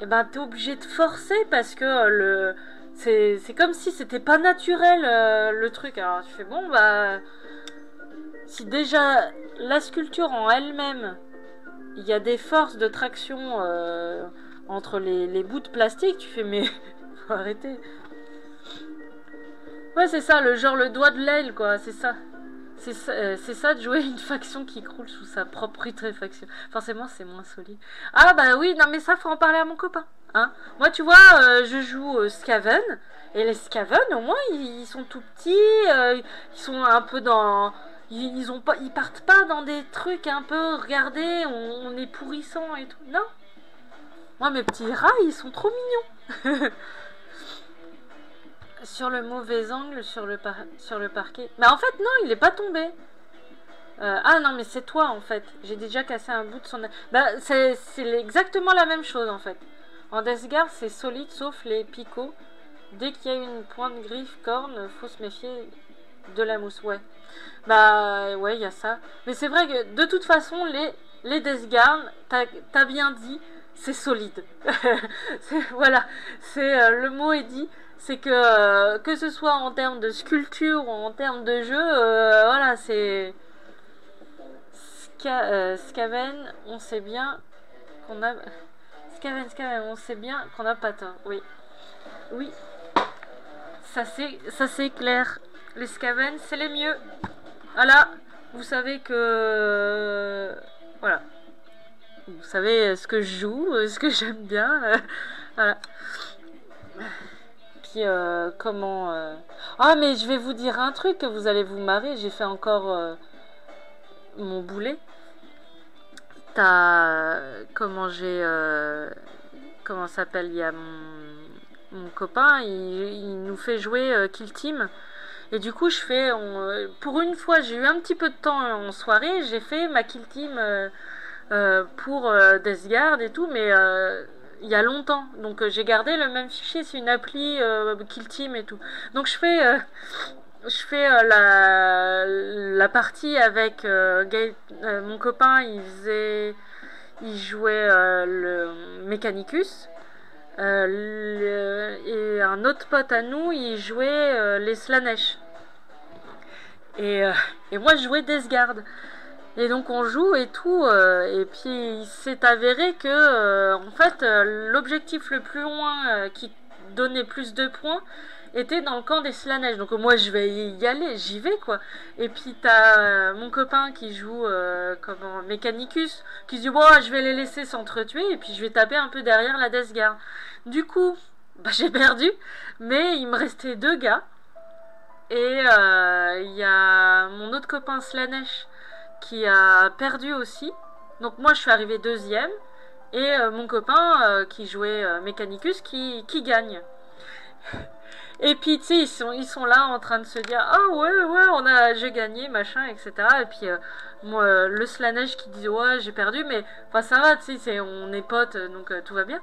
eh ben, t'es obligé de forcer parce que c'est comme si c'était pas naturel le truc. Alors tu fais bon, bah, si déjà la sculpture en elle-même, il y a des forces de traction entre les bouts de plastique, tu fais mais faut arrêter. Ouais, c'est ça, le doigt de l'aile, quoi, c'est ça. C'est ça de jouer une faction qui croule sous sa propre putréfaction. Forcément, c'est moins solide. Ah bah oui, non mais ça, faut en parler à mon copain. Hein. Moi, tu vois, je joue Skaven. Et les Skaven, au moins, ils sont tout petits. Ils sont un peu dans... Ils partent pas dans des trucs un peu... Regardez, on est pourrissant et tout. Non. Moi, mes petits rats, ils sont trop mignons. Sur le mauvais angle, sur le parquet. Mais en fait, non, il est pas tombé. Ah non, mais c'est toi, en fait. J'ai déjà cassé un bout de son... Bah, c'est exactement la même chose, en fait. En Deathguard, c'est solide, sauf les picots. Dès qu'il y a une pointe griffe, corne, faut se méfier de la mousse, ouais. Bah, ouais, il y a ça. Mais c'est vrai que, de toute façon, les Deathguard, t'as bien dit, c'est solide. Voilà, le mot est dit. C'est que ce soit en termes de sculpture ou en termes de jeu, voilà, c'est... Skaven, on sait bien qu'on a... Skaven, on sait bien qu'on n'a pas tort, oui. Oui, ça c'est clair. Les Skaven, c'est les mieux. Voilà, vous savez que... Voilà. Vous savez ce que je joue, ce que j'aime bien. Voilà. Puis comment... Ah mais je vais vous dire un truc que vous allez vous marrer. J'ai fait encore mon boulet. t'as... Comment j'ai... comment ça s'appelle? Il y a mon copain, il nous fait jouer Kill Team. Et du coup, pour une fois, j'ai eu un petit peu de temps en soirée. J'ai fait ma Kill Team pour Death Guard et tout, mais il y a longtemps. Donc j'ai gardé le même fichier. C'est une appli Kill Team et tout. Donc je fais la partie avec mon copain. Il jouait le Mechanicus. Et un autre pote à nous, il jouait les Slanesh. Et moi, je jouais Death Guard. Et donc on joue et tout, et puis il s'est avéré que en fait l'objectif le plus loin qui donnait plus de points était dans le camp des Slanesh. Donc moi je vais y aller, j'y vais quoi. Et puis t'as mon copain qui joue comment Mechanicus, qui se dit bon je vais les laisser s'entretuer et puis je vais taper un peu derrière la Death Guard. Du coup bah, j'ai perdu, mais il me restait 2 gars. Et il y a mon autre copain Slanesh qui a perdu aussi. Donc moi je suis arrivée deuxième. Et mon copain qui jouait Mechanicus qui gagne. Et puis tu sais ils sont là en train de se dire ah ouais j'ai gagné machin etc. Et puis moi le Slanesh qui dit ouais j'ai perdu mais enfin ça va tu sais on est potes donc tout va bien.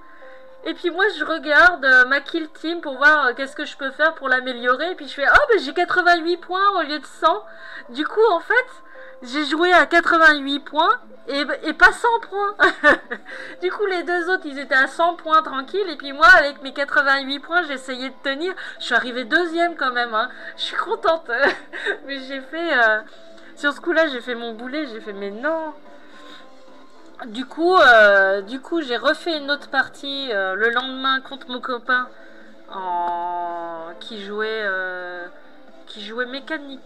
Et puis moi je regarde ma kill team pour voir qu'est-ce que je peux faire pour l'améliorer. Et puis je fais oh ben j'ai 88 points au lieu de 100. Du coup en fait j'ai joué à 88 points et pas 100 points. Du coup les deux autres ils étaient à 100 points tranquille. Et puis moi avec mes 88 points j'essayais de tenir. Je suis arrivée deuxième quand même hein. Je suis contente. Mais j'ai fait sur ce coup là j'ai fait mon boulet. J'ai fait mais non. Du coup, j'ai refait une autre partie le lendemain contre mon copain qui jouait Mechanicus.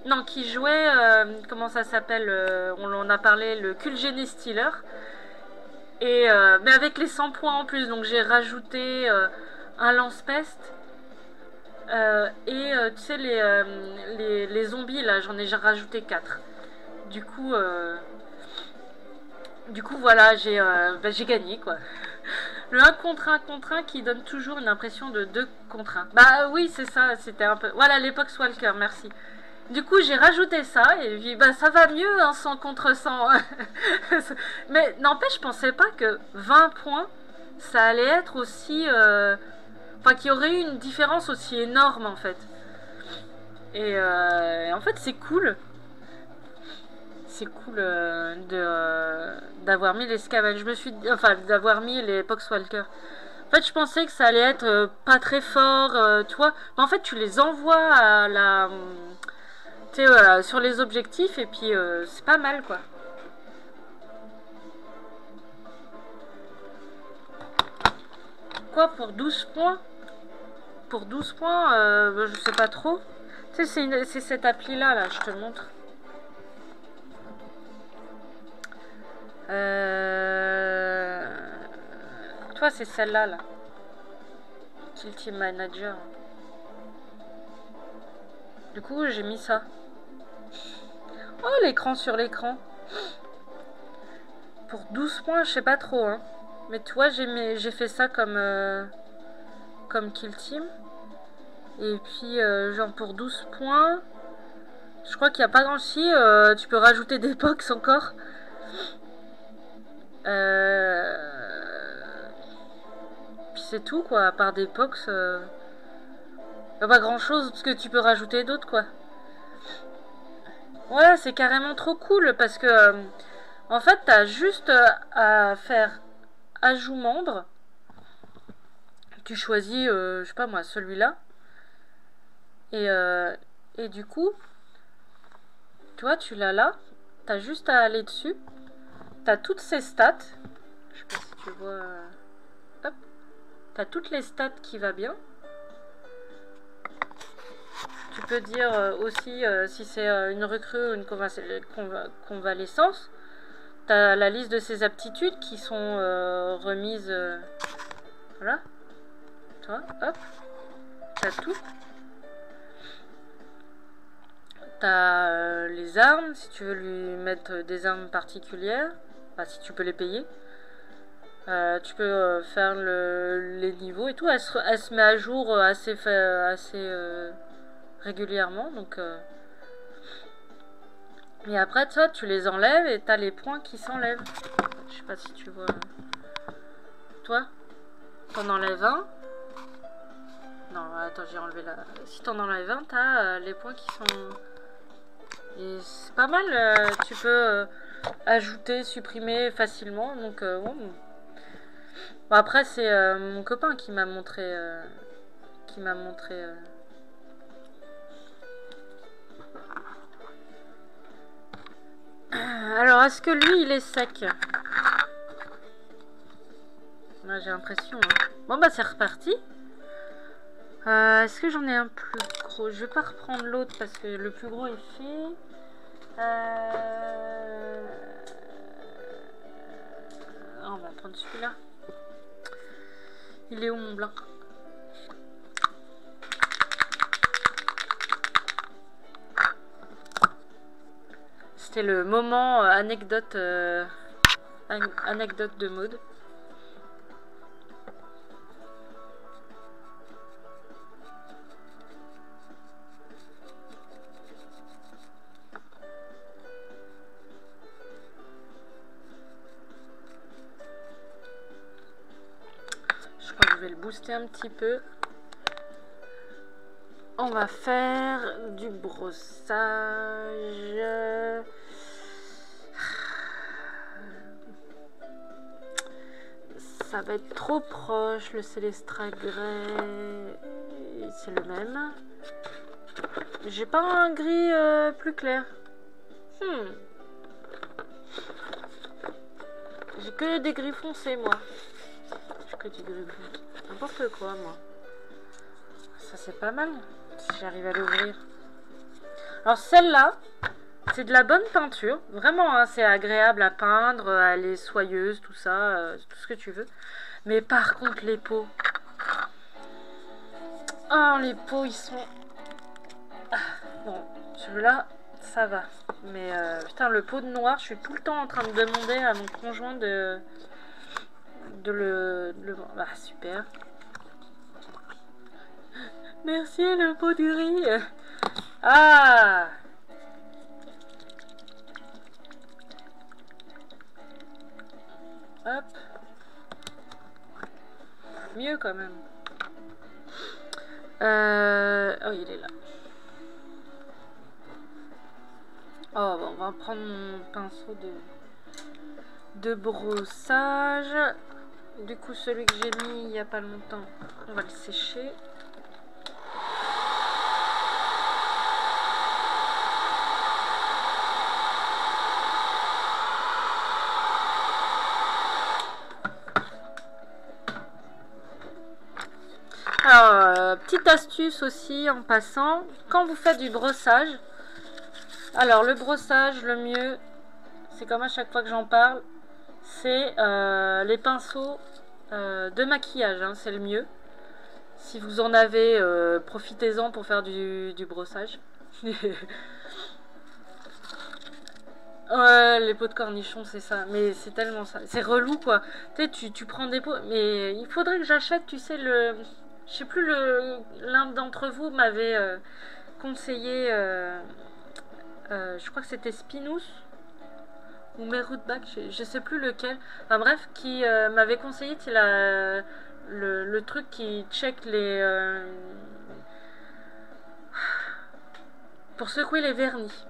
Non, qui jouait comment ça s'appelle on en a parlé, le Kulgene Stealer. Et mais avec les 100 points en plus, donc j'ai rajouté un lance-peste. Et tu sais les zombies là, j'en ai rajouté 4. Du coup, voilà, j'ai gagné, quoi. Le 1 contre 1 qui donne toujours une impression de 2 contre 1. Bah oui, c'est ça, c'était un peu... Voilà, l'époque Swalker, merci. Du coup, j'ai rajouté ça, et puis bah, ça va mieux, hein, 100 contre 100. Mais n'empêche, je pensais pas que 20 points, ça allait être aussi... Enfin, qu'il y aurait eu une différence aussi énorme, en fait. Et en fait, c'est cool. C'est cool d'avoir mis les scavengers. D'avoir mis les Poxwalker. En fait, je pensais que ça allait être pas très fort, tu vois. Mais en fait, tu les envoies à la... Tu sais, sur les objectifs, et puis c'est pas mal, quoi. Quoi, pour 12 points? Pour 12 points, je sais pas trop. Tu sais, c'est cette appli-là, là, je te montre. Toi c'est celle-là là. Kill Team Manager. Du coup j'ai mis ça. Oh l'écran sur l'écran. Pour 12 points je sais pas trop hein. Mais toi j'ai fait ça comme Kill Team. Et puis genre pour 12 points. Je crois qu'il n'y a pas grand chose. Tu peux rajouter des box encore. Puis c'est tout quoi, à part des pox. Y a pas grand chose parce que tu peux rajouter d'autres quoi. Ouais, c'est carrément trop cool parce que en fait t'as juste à faire ajout membre. Tu choisis, je sais pas moi, celui-là. Et du coup, tu vois, tu l'as là. T'as juste à aller dessus. T'as toutes ces stats. Je sais pas si tu vois. Hop. T'as toutes les stats qui va bien. Tu peux dire aussi si c'est une recrue ou une convalescence. T'as la liste de ses aptitudes qui sont remises. Voilà. Tu vois, hop. T'as tout. T'as les armes, si tu veux lui mettre des armes particulières. Enfin, si tu peux les payer. Tu peux faire les niveaux et tout. Elle se met à jour assez régulièrement. Donc, et après, toi, tu les enlèves et t'as les points qui s'enlèvent. Je sais pas si tu vois. Toi, t'en enlèves un. Non, attends, j'ai enlevé la... Si t'en enlèves un, t'as les points qui sont... Et c'est pas mal. Tu peux ajouter, supprimer facilement. Donc, bon. Bon, après, c'est mon copain qui m'a montré... Alors, est-ce que lui, il est sec? J'ai l'impression. Hein. Bon, bah, c'est reparti. Est-ce que j'en ai un plus gros? Je vais pas reprendre l'autre parce que le plus gros est fait. On va prendre celui-là. Il est où mon blanc? C'était le moment anecdote de mode. Je crois que je vais le booster un petit peu. On va faire du brossage. Ça va être trop proche, le Célestra Grey, c'est le même. J'ai pas un gris plus clair. J'ai que des gris foncés, moi. J'ai que du gris foncé. N'importe quoi, moi. Ça, c'est pas mal, si j'arrive à l'ouvrir. Alors, celle-là, c'est de la bonne peinture. Vraiment, hein, c'est agréable à peindre. Elle est soyeuse, tout ça, tout ce que tu veux. Mais par contre, les pots. Oh, les pots, ils sont... bon, celui-là, ça va. Mais putain, le pot de noir, je suis tout le temps en train de demander à mon conjoint de le... Ah, super. Merci, le pot de gris. Ah! Hop. Mieux quand même. Oh, il est là. Oh, bon, on va prendre mon pinceau de brossage. Du coup, celui que j'ai mis il n'y a pas longtemps, on va le sécher. Alors, petite astuce aussi en passant, quand vous faites du brossage, alors le brossage, le mieux, c'est comme à chaque fois que j'en parle, c'est les pinceaux de maquillage, hein, c'est le mieux. Si vous en avez, profitez-en pour faire du brossage. Ouais, les pots de cornichons, c'est ça. Mais c'est tellement ça. C'est relou, quoi. Tu prends des pots... Mais il faudrait que j'achète, tu sais, le... Je sais plus, l'un d'entre vous m'avait conseillé... je crois que c'était Spinous ou Merootback, je sais plus lequel. Enfin bref, qui m'avait conseillé le truc qui check les... pour secouer les vernis.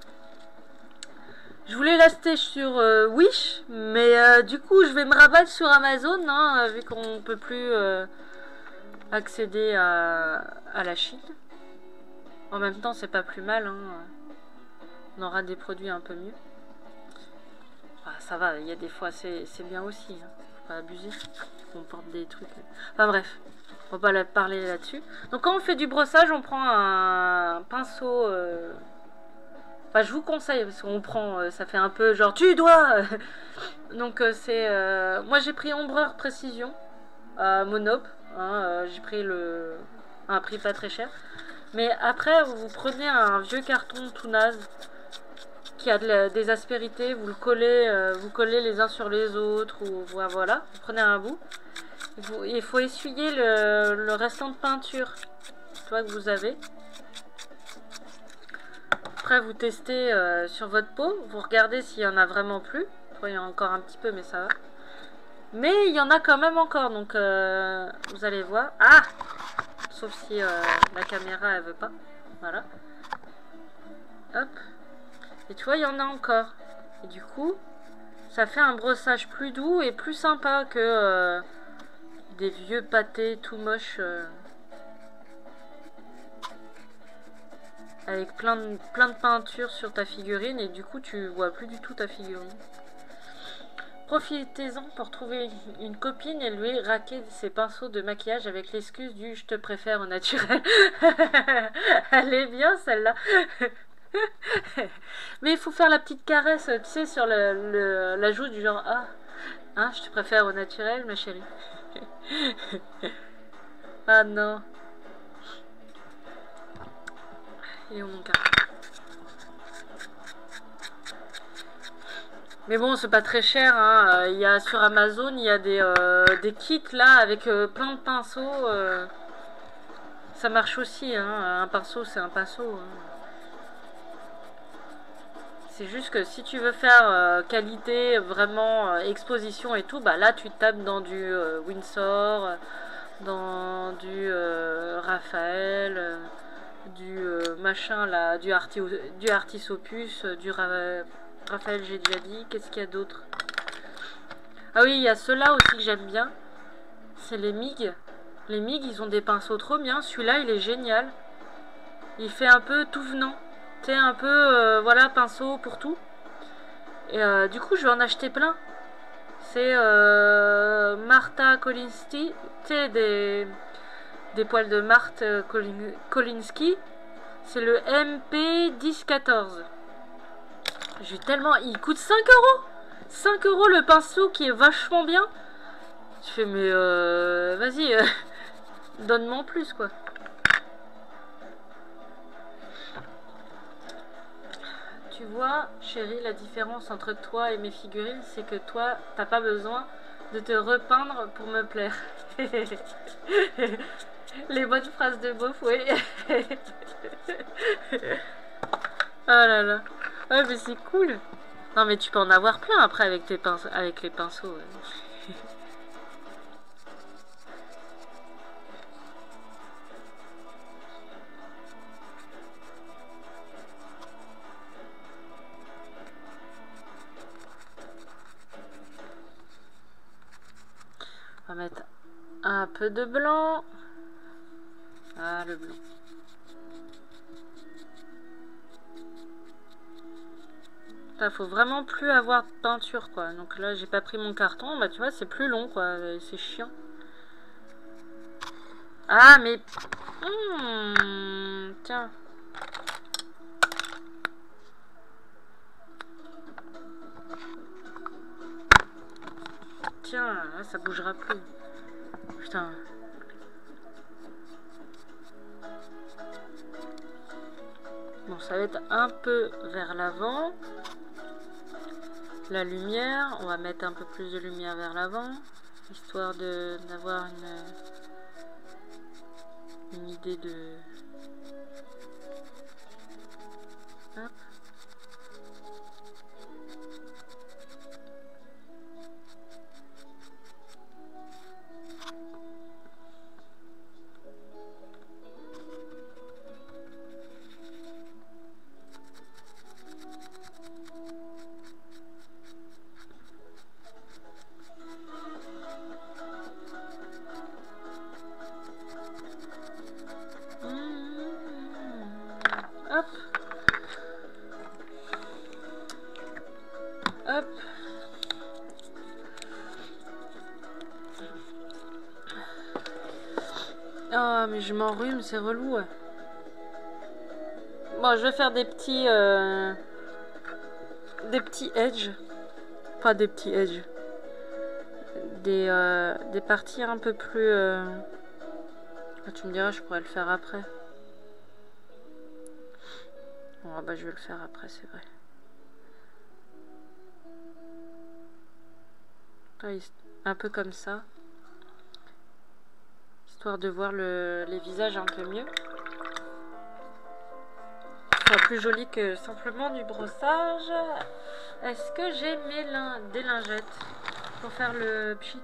Je voulais l'acheter sur Wish, mais du coup je vais me rabattre sur Amazon, hein, vu qu'on peut plus accéder à la Chine. En même temps, c'est pas plus mal, hein. On aura des produits un peu mieux. Enfin, ça va, il y a des fois, c'est bien aussi, hein. Faut pas abuser, on porte des trucs. Enfin bref, on va pas parler là-dessus. Donc quand on fait du brossage, on prend un pinceau... Enfin, je vous conseille, parce qu'on prend, ça fait un peu genre, tu dois. Donc c'est... moi j'ai pris Ombreur Précision, Monop, hein, j'ai pris un prix pas très cher. Mais après, vous prenez un vieux carton tout naze, qu'il y a des aspérités, vous vous collez les uns sur les autres, ou voilà, vous prenez un bout. Il faut essuyer le restant de peinture, que vous avez. Après, vous testez sur votre peau, vous regardez s'il y en a vraiment plus. Il y en a encore un petit peu, mais ça va. Mais il y en a quand même encore, donc vous allez voir. Ah! Sauf si la caméra, elle veut pas. Voilà. Hop. Et tu vois, il y en a encore. Et du coup, ça fait un brossage plus doux et plus sympa que des vieux pâtés tout moches. Avec plein de peinture sur ta figurine. Et du coup, tu vois plus du tout ta figurine. Profitez-en pour trouver une copine et lui raquer ses pinceaux de maquillage avec l'excuse du « je te préfère au naturel ». Elle est bien celle-là. Mais il faut faire la petite caresse, tu sais, sur la joue du genre « ah, hein, je te préfère au naturel, ma chérie ». Ah non. Il est où mon carton? Mais bon, c'est pas très cher, hein. Il y a sur Amazon, il y a des kits là avec plein de pinceaux. Ça marche aussi, hein. Un pinceau, c'est un pinceau. Hein. C'est juste que si tu veux faire qualité, vraiment exposition et tout, bah là tu tapes dans du Winsor, dans du Raphaël, du machin là, du Artis Opus, du Raphaël, j'ai déjà dit. Qu'est-ce qu'il y a d'autre? Ah oui, il y a ceux-là aussi que j'aime bien. C'est les MIG. Les MIG, ils ont des pinceaux trop bien. Celui-là, il est génial. Il fait un peu tout venant. Tu sais, un peu, voilà, pinceau pour tout. Et du coup, je vais en acheter plein. C'est Martha Kolinsky. Tu sais, des poils de Marthe Kolinsky. C'est le MP1014. J'ai tellement... Il coûte 5 €. 5 € le pinceau qui est vachement bien. Je fais, mais vas-y, donne-moi en plus, quoi. Tu vois, chérie, la différence entre toi et mes figurines, c'est que toi, t'as pas besoin de te repeindre pour me plaire. Les bonnes phrases de beauf, oui. Oh là là. Ouais, mais c'est cool. Non, mais tu peux en avoir plein après avec tes pinceaux, avec les pinceaux. Ouais. On va mettre un peu de blanc. Ah, le blanc. Là, faut vraiment plus avoir de peinture, quoi. Donc là, j'ai pas pris mon carton. Bah, tu vois, c'est plus long, quoi. C'est chiant. Ah, mais... tiens. Tiens, là, ça bougera plus. Putain. Bon, ça va être un peu vers l'avant. La lumière, on va mettre un peu plus de lumière vers l'avant, histoire d'avoir une idée de... Hop. Hop. Hop. Ah, mais je m'enrhume, c'est relou. Ouais. Bon, je vais faire des petits edges. Pas des petits edges. Des parties un peu plus... Ah, tu me diras, je pourrais le faire après. Bon, bah, je vais le faire après, c'est vrai. Un peu comme ça. Histoire de voir les visages un peu mieux. Ce sera plus joli que simplement du brossage. Est-ce que j'ai des lingettes pour faire le pchit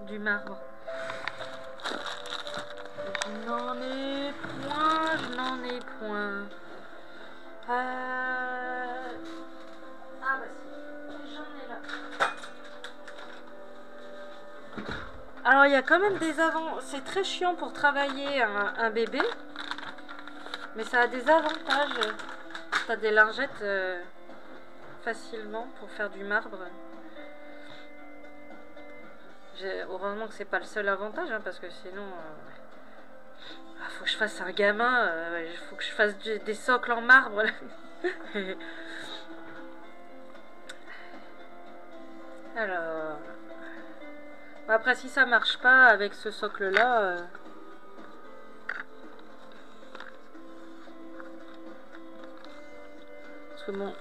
du marbre? Je n'en ai point, je n'en ai point. Ah bah si, j'en ai là. Alors il y a quand même des avantages. C'est très chiant pour travailler un bébé, mais ça a des avantages. T'as des lingettes facilement pour faire du marbre. Heureusement que c'est pas le seul avantage, hein, parce que sinon faut que je fasse un gamin, il faut que je fasse des socles en marbre. Alors après, si ça marche pas avec ce socle là, parce que bon,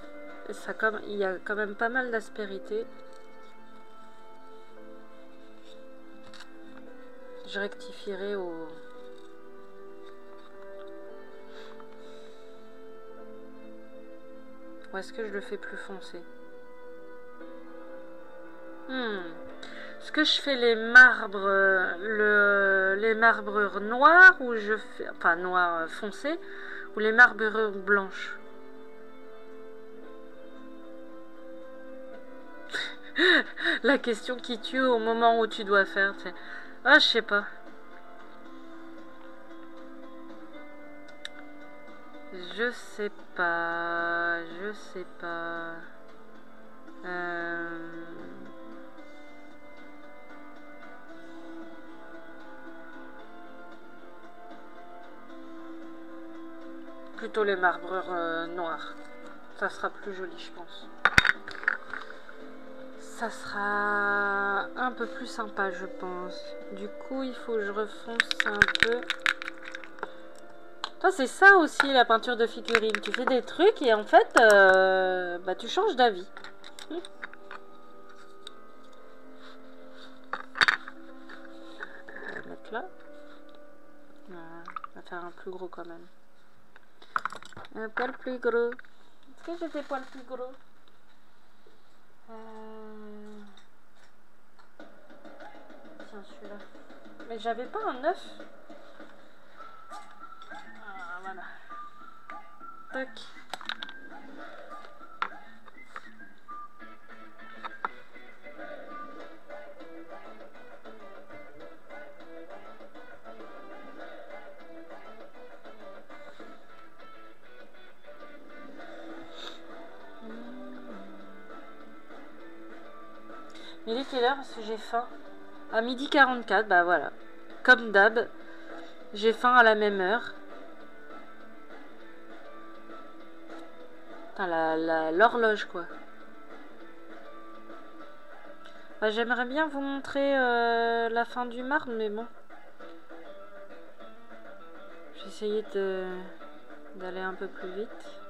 il y a quand même pas mal d'aspérité. Je rectifierai au... Ou est-ce que je le fais plus foncé? Est-ce que je fais les marbres, les marbrures noires ou je fais... Enfin, noir foncé, ou les marbrures blanches? La question qui tue au moment où tu dois faire. Ah, je sais pas. Je sais pas. Je sais pas. Plutôt les marbrures noires. Ça sera plus joli, je pense. Ça sera un peu plus sympa, je pense. Du coup, il faut que je refonce un peu. Toi, c'est ça aussi, la peinture de figurines. Tu fais des trucs et en fait, bah, tu changes d'avis. On va mettre là. Voilà. On va faire un plus gros quand même. Un poil plus gros. Est-ce que j'ai des poils plus gros? Tiens, celui-là. Mais j'avais pas un œuf. Ah, voilà. Tac. Il est quelle heure? Parce que j'ai faim. À 12h44, bah voilà. Comme d'hab, j'ai faim à la même heure. Putain, l'horloge, quoi. Bah, j'aimerais bien vous montrer la fin du marbre, mais bon. J'ai essayé d'aller un peu plus vite.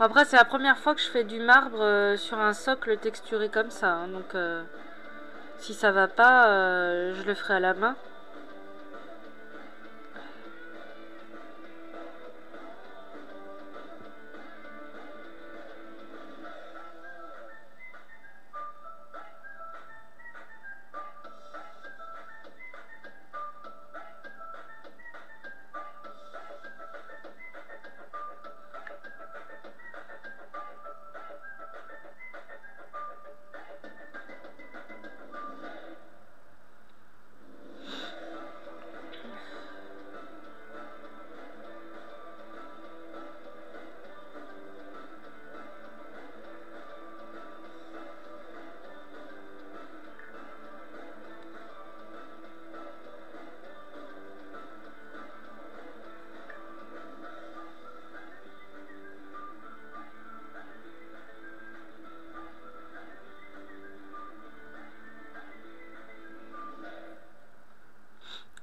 Après, c'est la première fois que je fais du marbre sur un socle texturé comme ça. Hein, donc, si ça va pas, je le ferai à la main.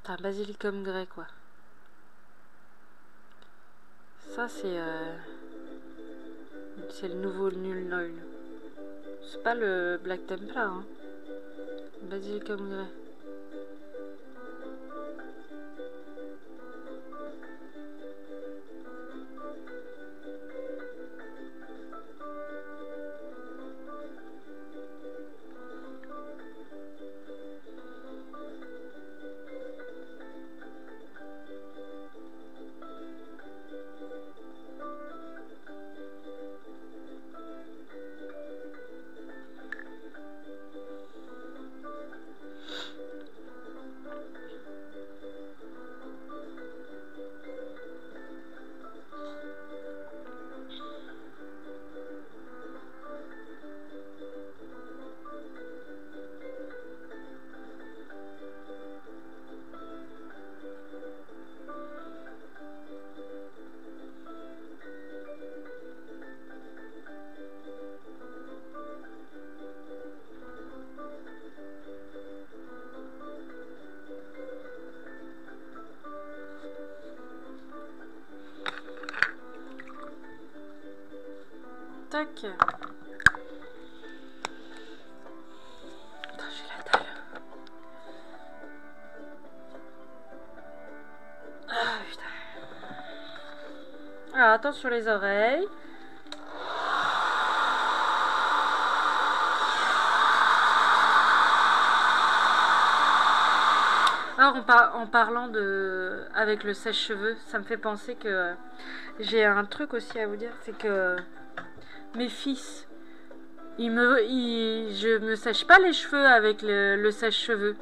Putain, basilicum grès, quoi. Ça, c'est le nouveau Nul Noil. C'est pas le Black Templar, hein. Basilic Grey. Tac. Putain, j'ai la dalle. Ah putain. Alors attention les oreilles. Alors en parlant de avec le sèche-cheveux, ça me fait penser que j'ai un truc aussi à vous dire, c'est que mes fils, je me sèche pas les cheveux avec le sèche-cheveux.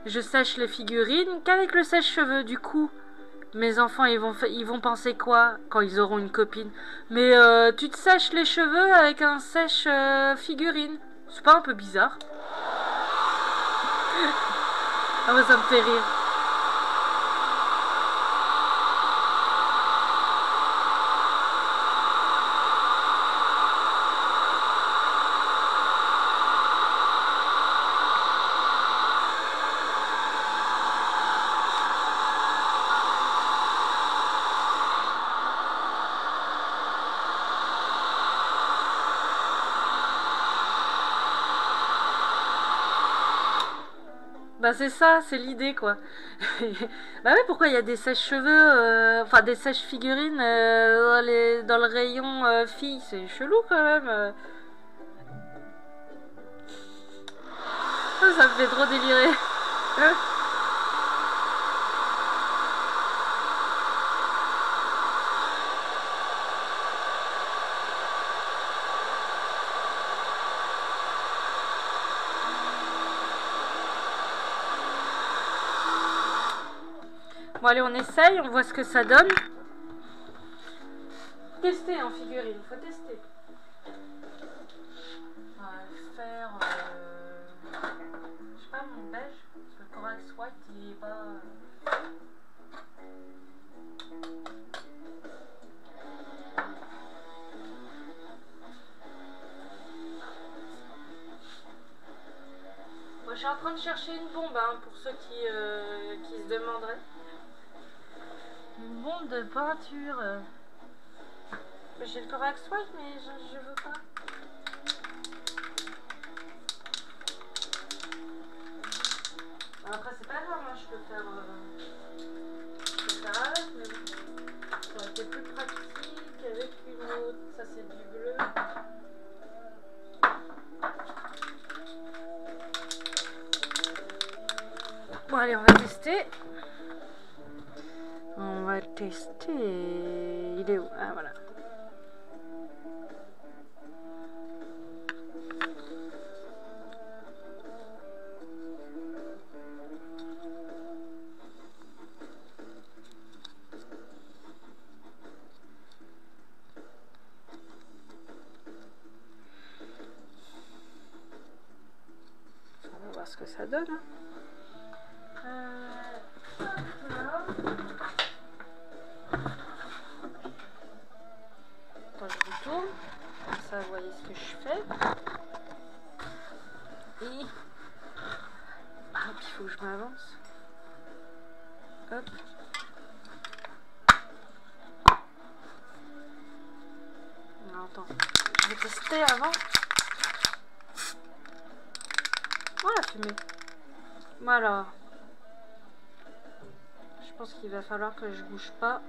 Je sèche les figurines qu'avec le sèche-cheveux. Du coup, mes enfants, ils vont penser quoi quand ils auront une copine? Mais tu te sèches les cheveux avec un sèche-figurine. C'est pas un peu bizarre? Ah ouais, ça me fait rire. Bah c'est ça, c'est l'idée quoi. Bah ouais, pourquoi il y a des sèche-cheveux, enfin des sèche-figurines dans le rayon filles, c'est chelou quand même. Ça me fait trop délirer. Bon allez, on essaye, on voit ce que ça donne. Tester en figurine, faut tester. On va faire, je sais pas, mon beige, parce que le Corax White il est pas... Moi je suis en train de chercher une bombe, hein, pour ceux qui se demanderaient. Une bombe de peinture. J'ai le Corax White, mais je veux pas. Après, c'est pas grave, hein, je peux faire avec, mais bon. Ça aurait été plus pratique avec une autre. Ça, c'est du bleu. Bon, allez, on va tester. On va tester. Il est où? Ah, voilà. On va voir ce que ça donne. Quand je retourne, comme ça vous voyez ce que je fais. Et hop, il faut que je m'avance. Hop. Attends, je vais tester avant. Oh la fumée. Voilà. Je pense qu'il va falloir que je bouge pas.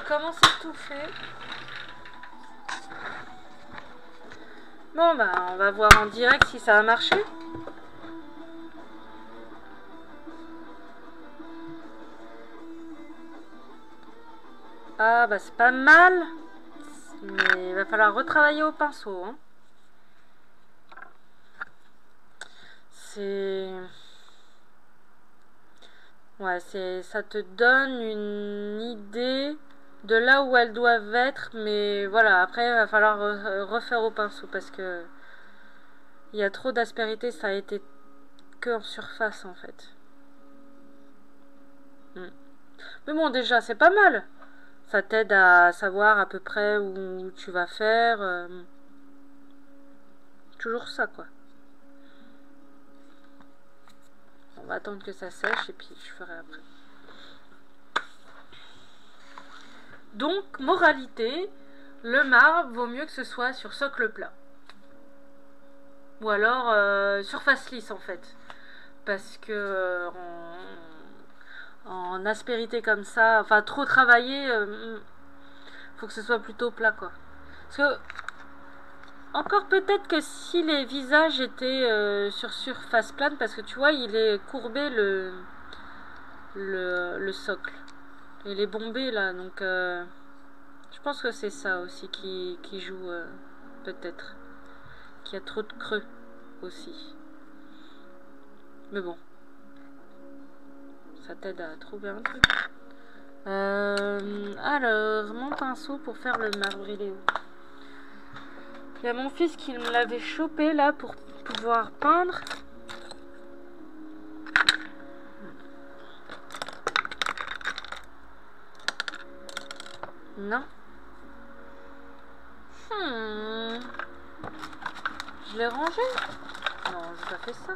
Comment c'est tout fait? Bon bah on va voir en direct si ça a marché. Ah bah c'est pas mal. Mais il va falloir retravailler au pinceau. Hein. C'est... Ouais, ça te donne une idée de là où elles doivent être. Mais voilà, après il va falloir refaire au pinceau parce que il y a trop d'aspérité, ça a été que en surface en fait. Mais bon déjà c'est pas mal. Ça t'aide à savoir à peu près où tu vas faire. Toujours ça quoi. On va attendre que ça sèche et puis je ferai après. Donc, moralité, le marbre vaut mieux que ce soit sur socle plat. Ou alors surface lisse en fait. Parce que en aspérité comme ça, enfin trop travaillé, faut que ce soit plutôt plat quoi. Parce que encore peut-être que si les visages étaient sur surface plane, parce que tu vois, il est courbé le socle. Il est bombé là, donc je pense que c'est ça aussi qui joue peut-être. Qu'il y a trop de creux aussi. Mais bon, ça t'aide à trouver un truc. Alors, mon pinceau pour faire le marbre, il est où? Il y a mon fils qui me l'avait chopé là pour pouvoir peindre. Non. Je l'ai rangé? Non, j'ai pas fait ça.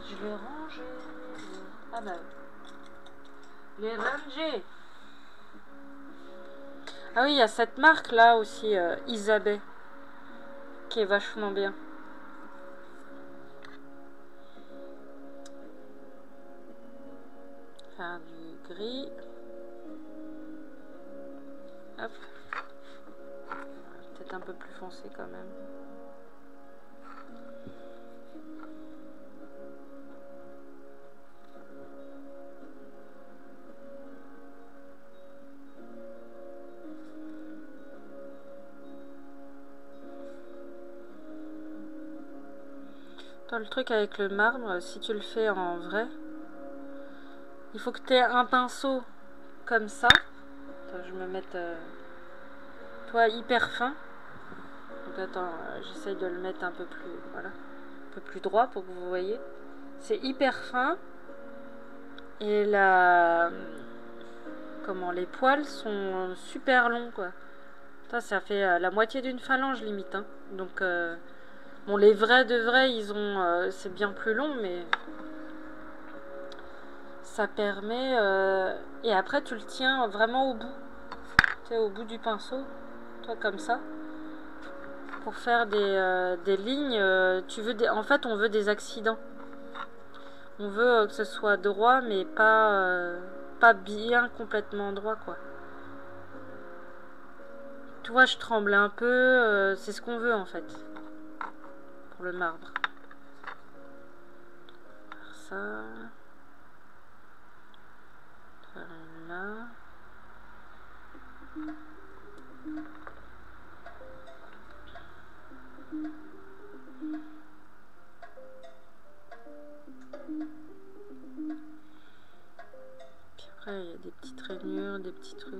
Je l'ai rangé. Ah bah. Je l'ai rangé. Ah oui, il y a cette marque là aussi, Isabelle, qui est vachement bien. Faire du gris. Hop. Peut-être un peu plus foncé quand même. Le truc avec le marbre, si tu le fais en vrai, il faut que tu aies un pinceau comme ça. Attends, je vais me mettre toi hyper fin. Donc attends, j'essaye de le mettre un peu plus, voilà, un peu plus droit pour que vous voyez. C'est hyper fin et comment les poils sont super longs quoi. Ça fait la moitié d'une phalange limite. Hein. Donc bon, les vrais de vrais, ils ont, c'est bien plus long, mais ça permet. Et après, tu le tiens vraiment au bout, tu sais, au bout du pinceau, toi comme ça, pour faire des lignes. En fait, on veut des accidents. On veut que ce soit droit, mais pas bien complètement droit, quoi. Tu vois, je tremble un peu. C'est ce qu'on veut en fait pour le marbre. Faire ça. Voilà. Puis après, il y a des petites rainures, des petits trucs.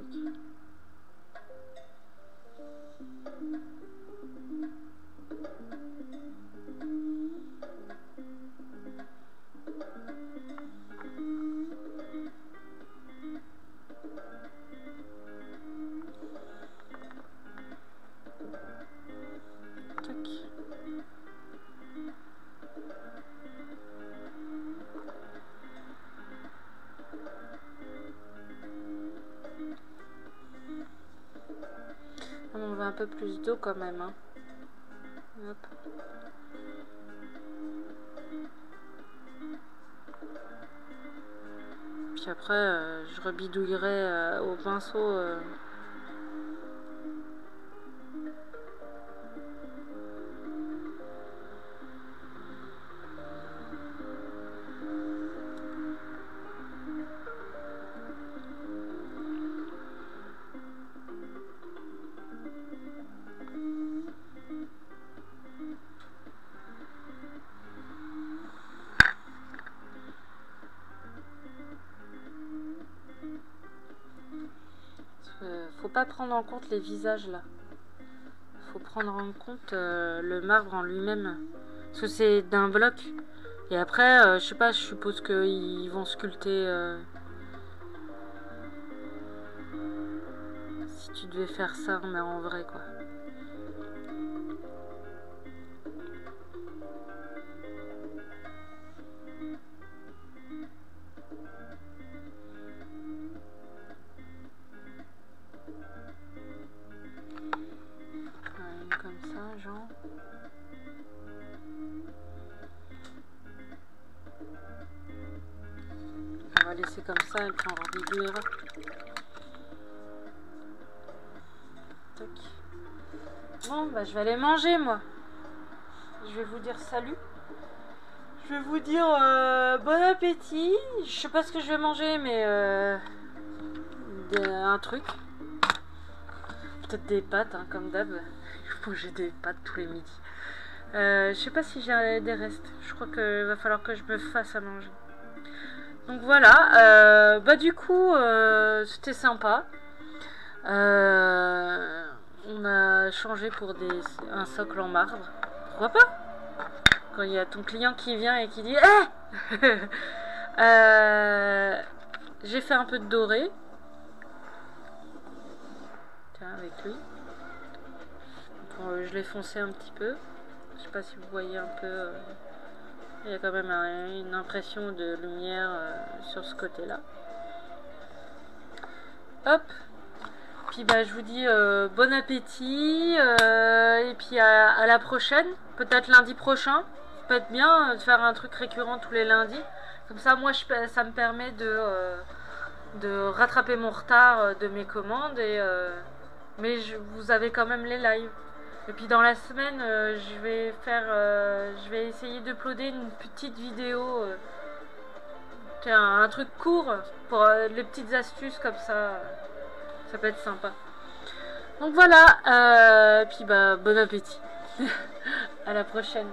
peu plus d'eau quand même. Hein. Hop. Puis après, je rebidouillerai au pinceau. Faut pas prendre en compte les visages là. Faut prendre en compte le marbre en lui-même. Parce que c'est d'un bloc. Et après, je sais pas, je suppose qu'ils vont sculpter. Si tu devais faire ça, mais en vrai quoi. Comme ça, genre. On va laisser comme ça et puis on rebidouillera. Tac. Bon, bah je vais aller manger moi. Je vais vous dire salut. Je vais vous dire bon appétit. Je sais pas ce que je vais manger, mais un truc. Peut-être des pâtes, hein, comme d'hab. Il faut que j'ai des pâtes tous les midis. Je sais pas si j'ai des restes. Je crois qu'il va falloir que je me fasse à manger. Donc voilà. Bah du coup, c'était sympa. On a changé pour un socle en marbre. Pourquoi pas? Quand il y a ton client qui vient et qui dit j'ai fait un peu de doré. Tiens, avec lui. Bon, je l'ai foncé un petit peu. Je sais pas si vous voyez un peu. Il y a quand même une impression de lumière sur ce côté-là. Hop. Puis bah, je vous dis bon appétit. Et puis à la prochaine. Peut-être lundi prochain. Ça peut être bien de faire un truc récurrent tous les lundis. Comme ça, moi, ça me permet de rattraper mon retard de mes commandes. Mais vous avez quand même les lives. Et puis dans la semaine, je vais essayer d'uploader une petite vidéo. Un truc court pour les petites astuces comme ça. Ça peut être sympa. Donc voilà. Puis bah, bon appétit. À la prochaine.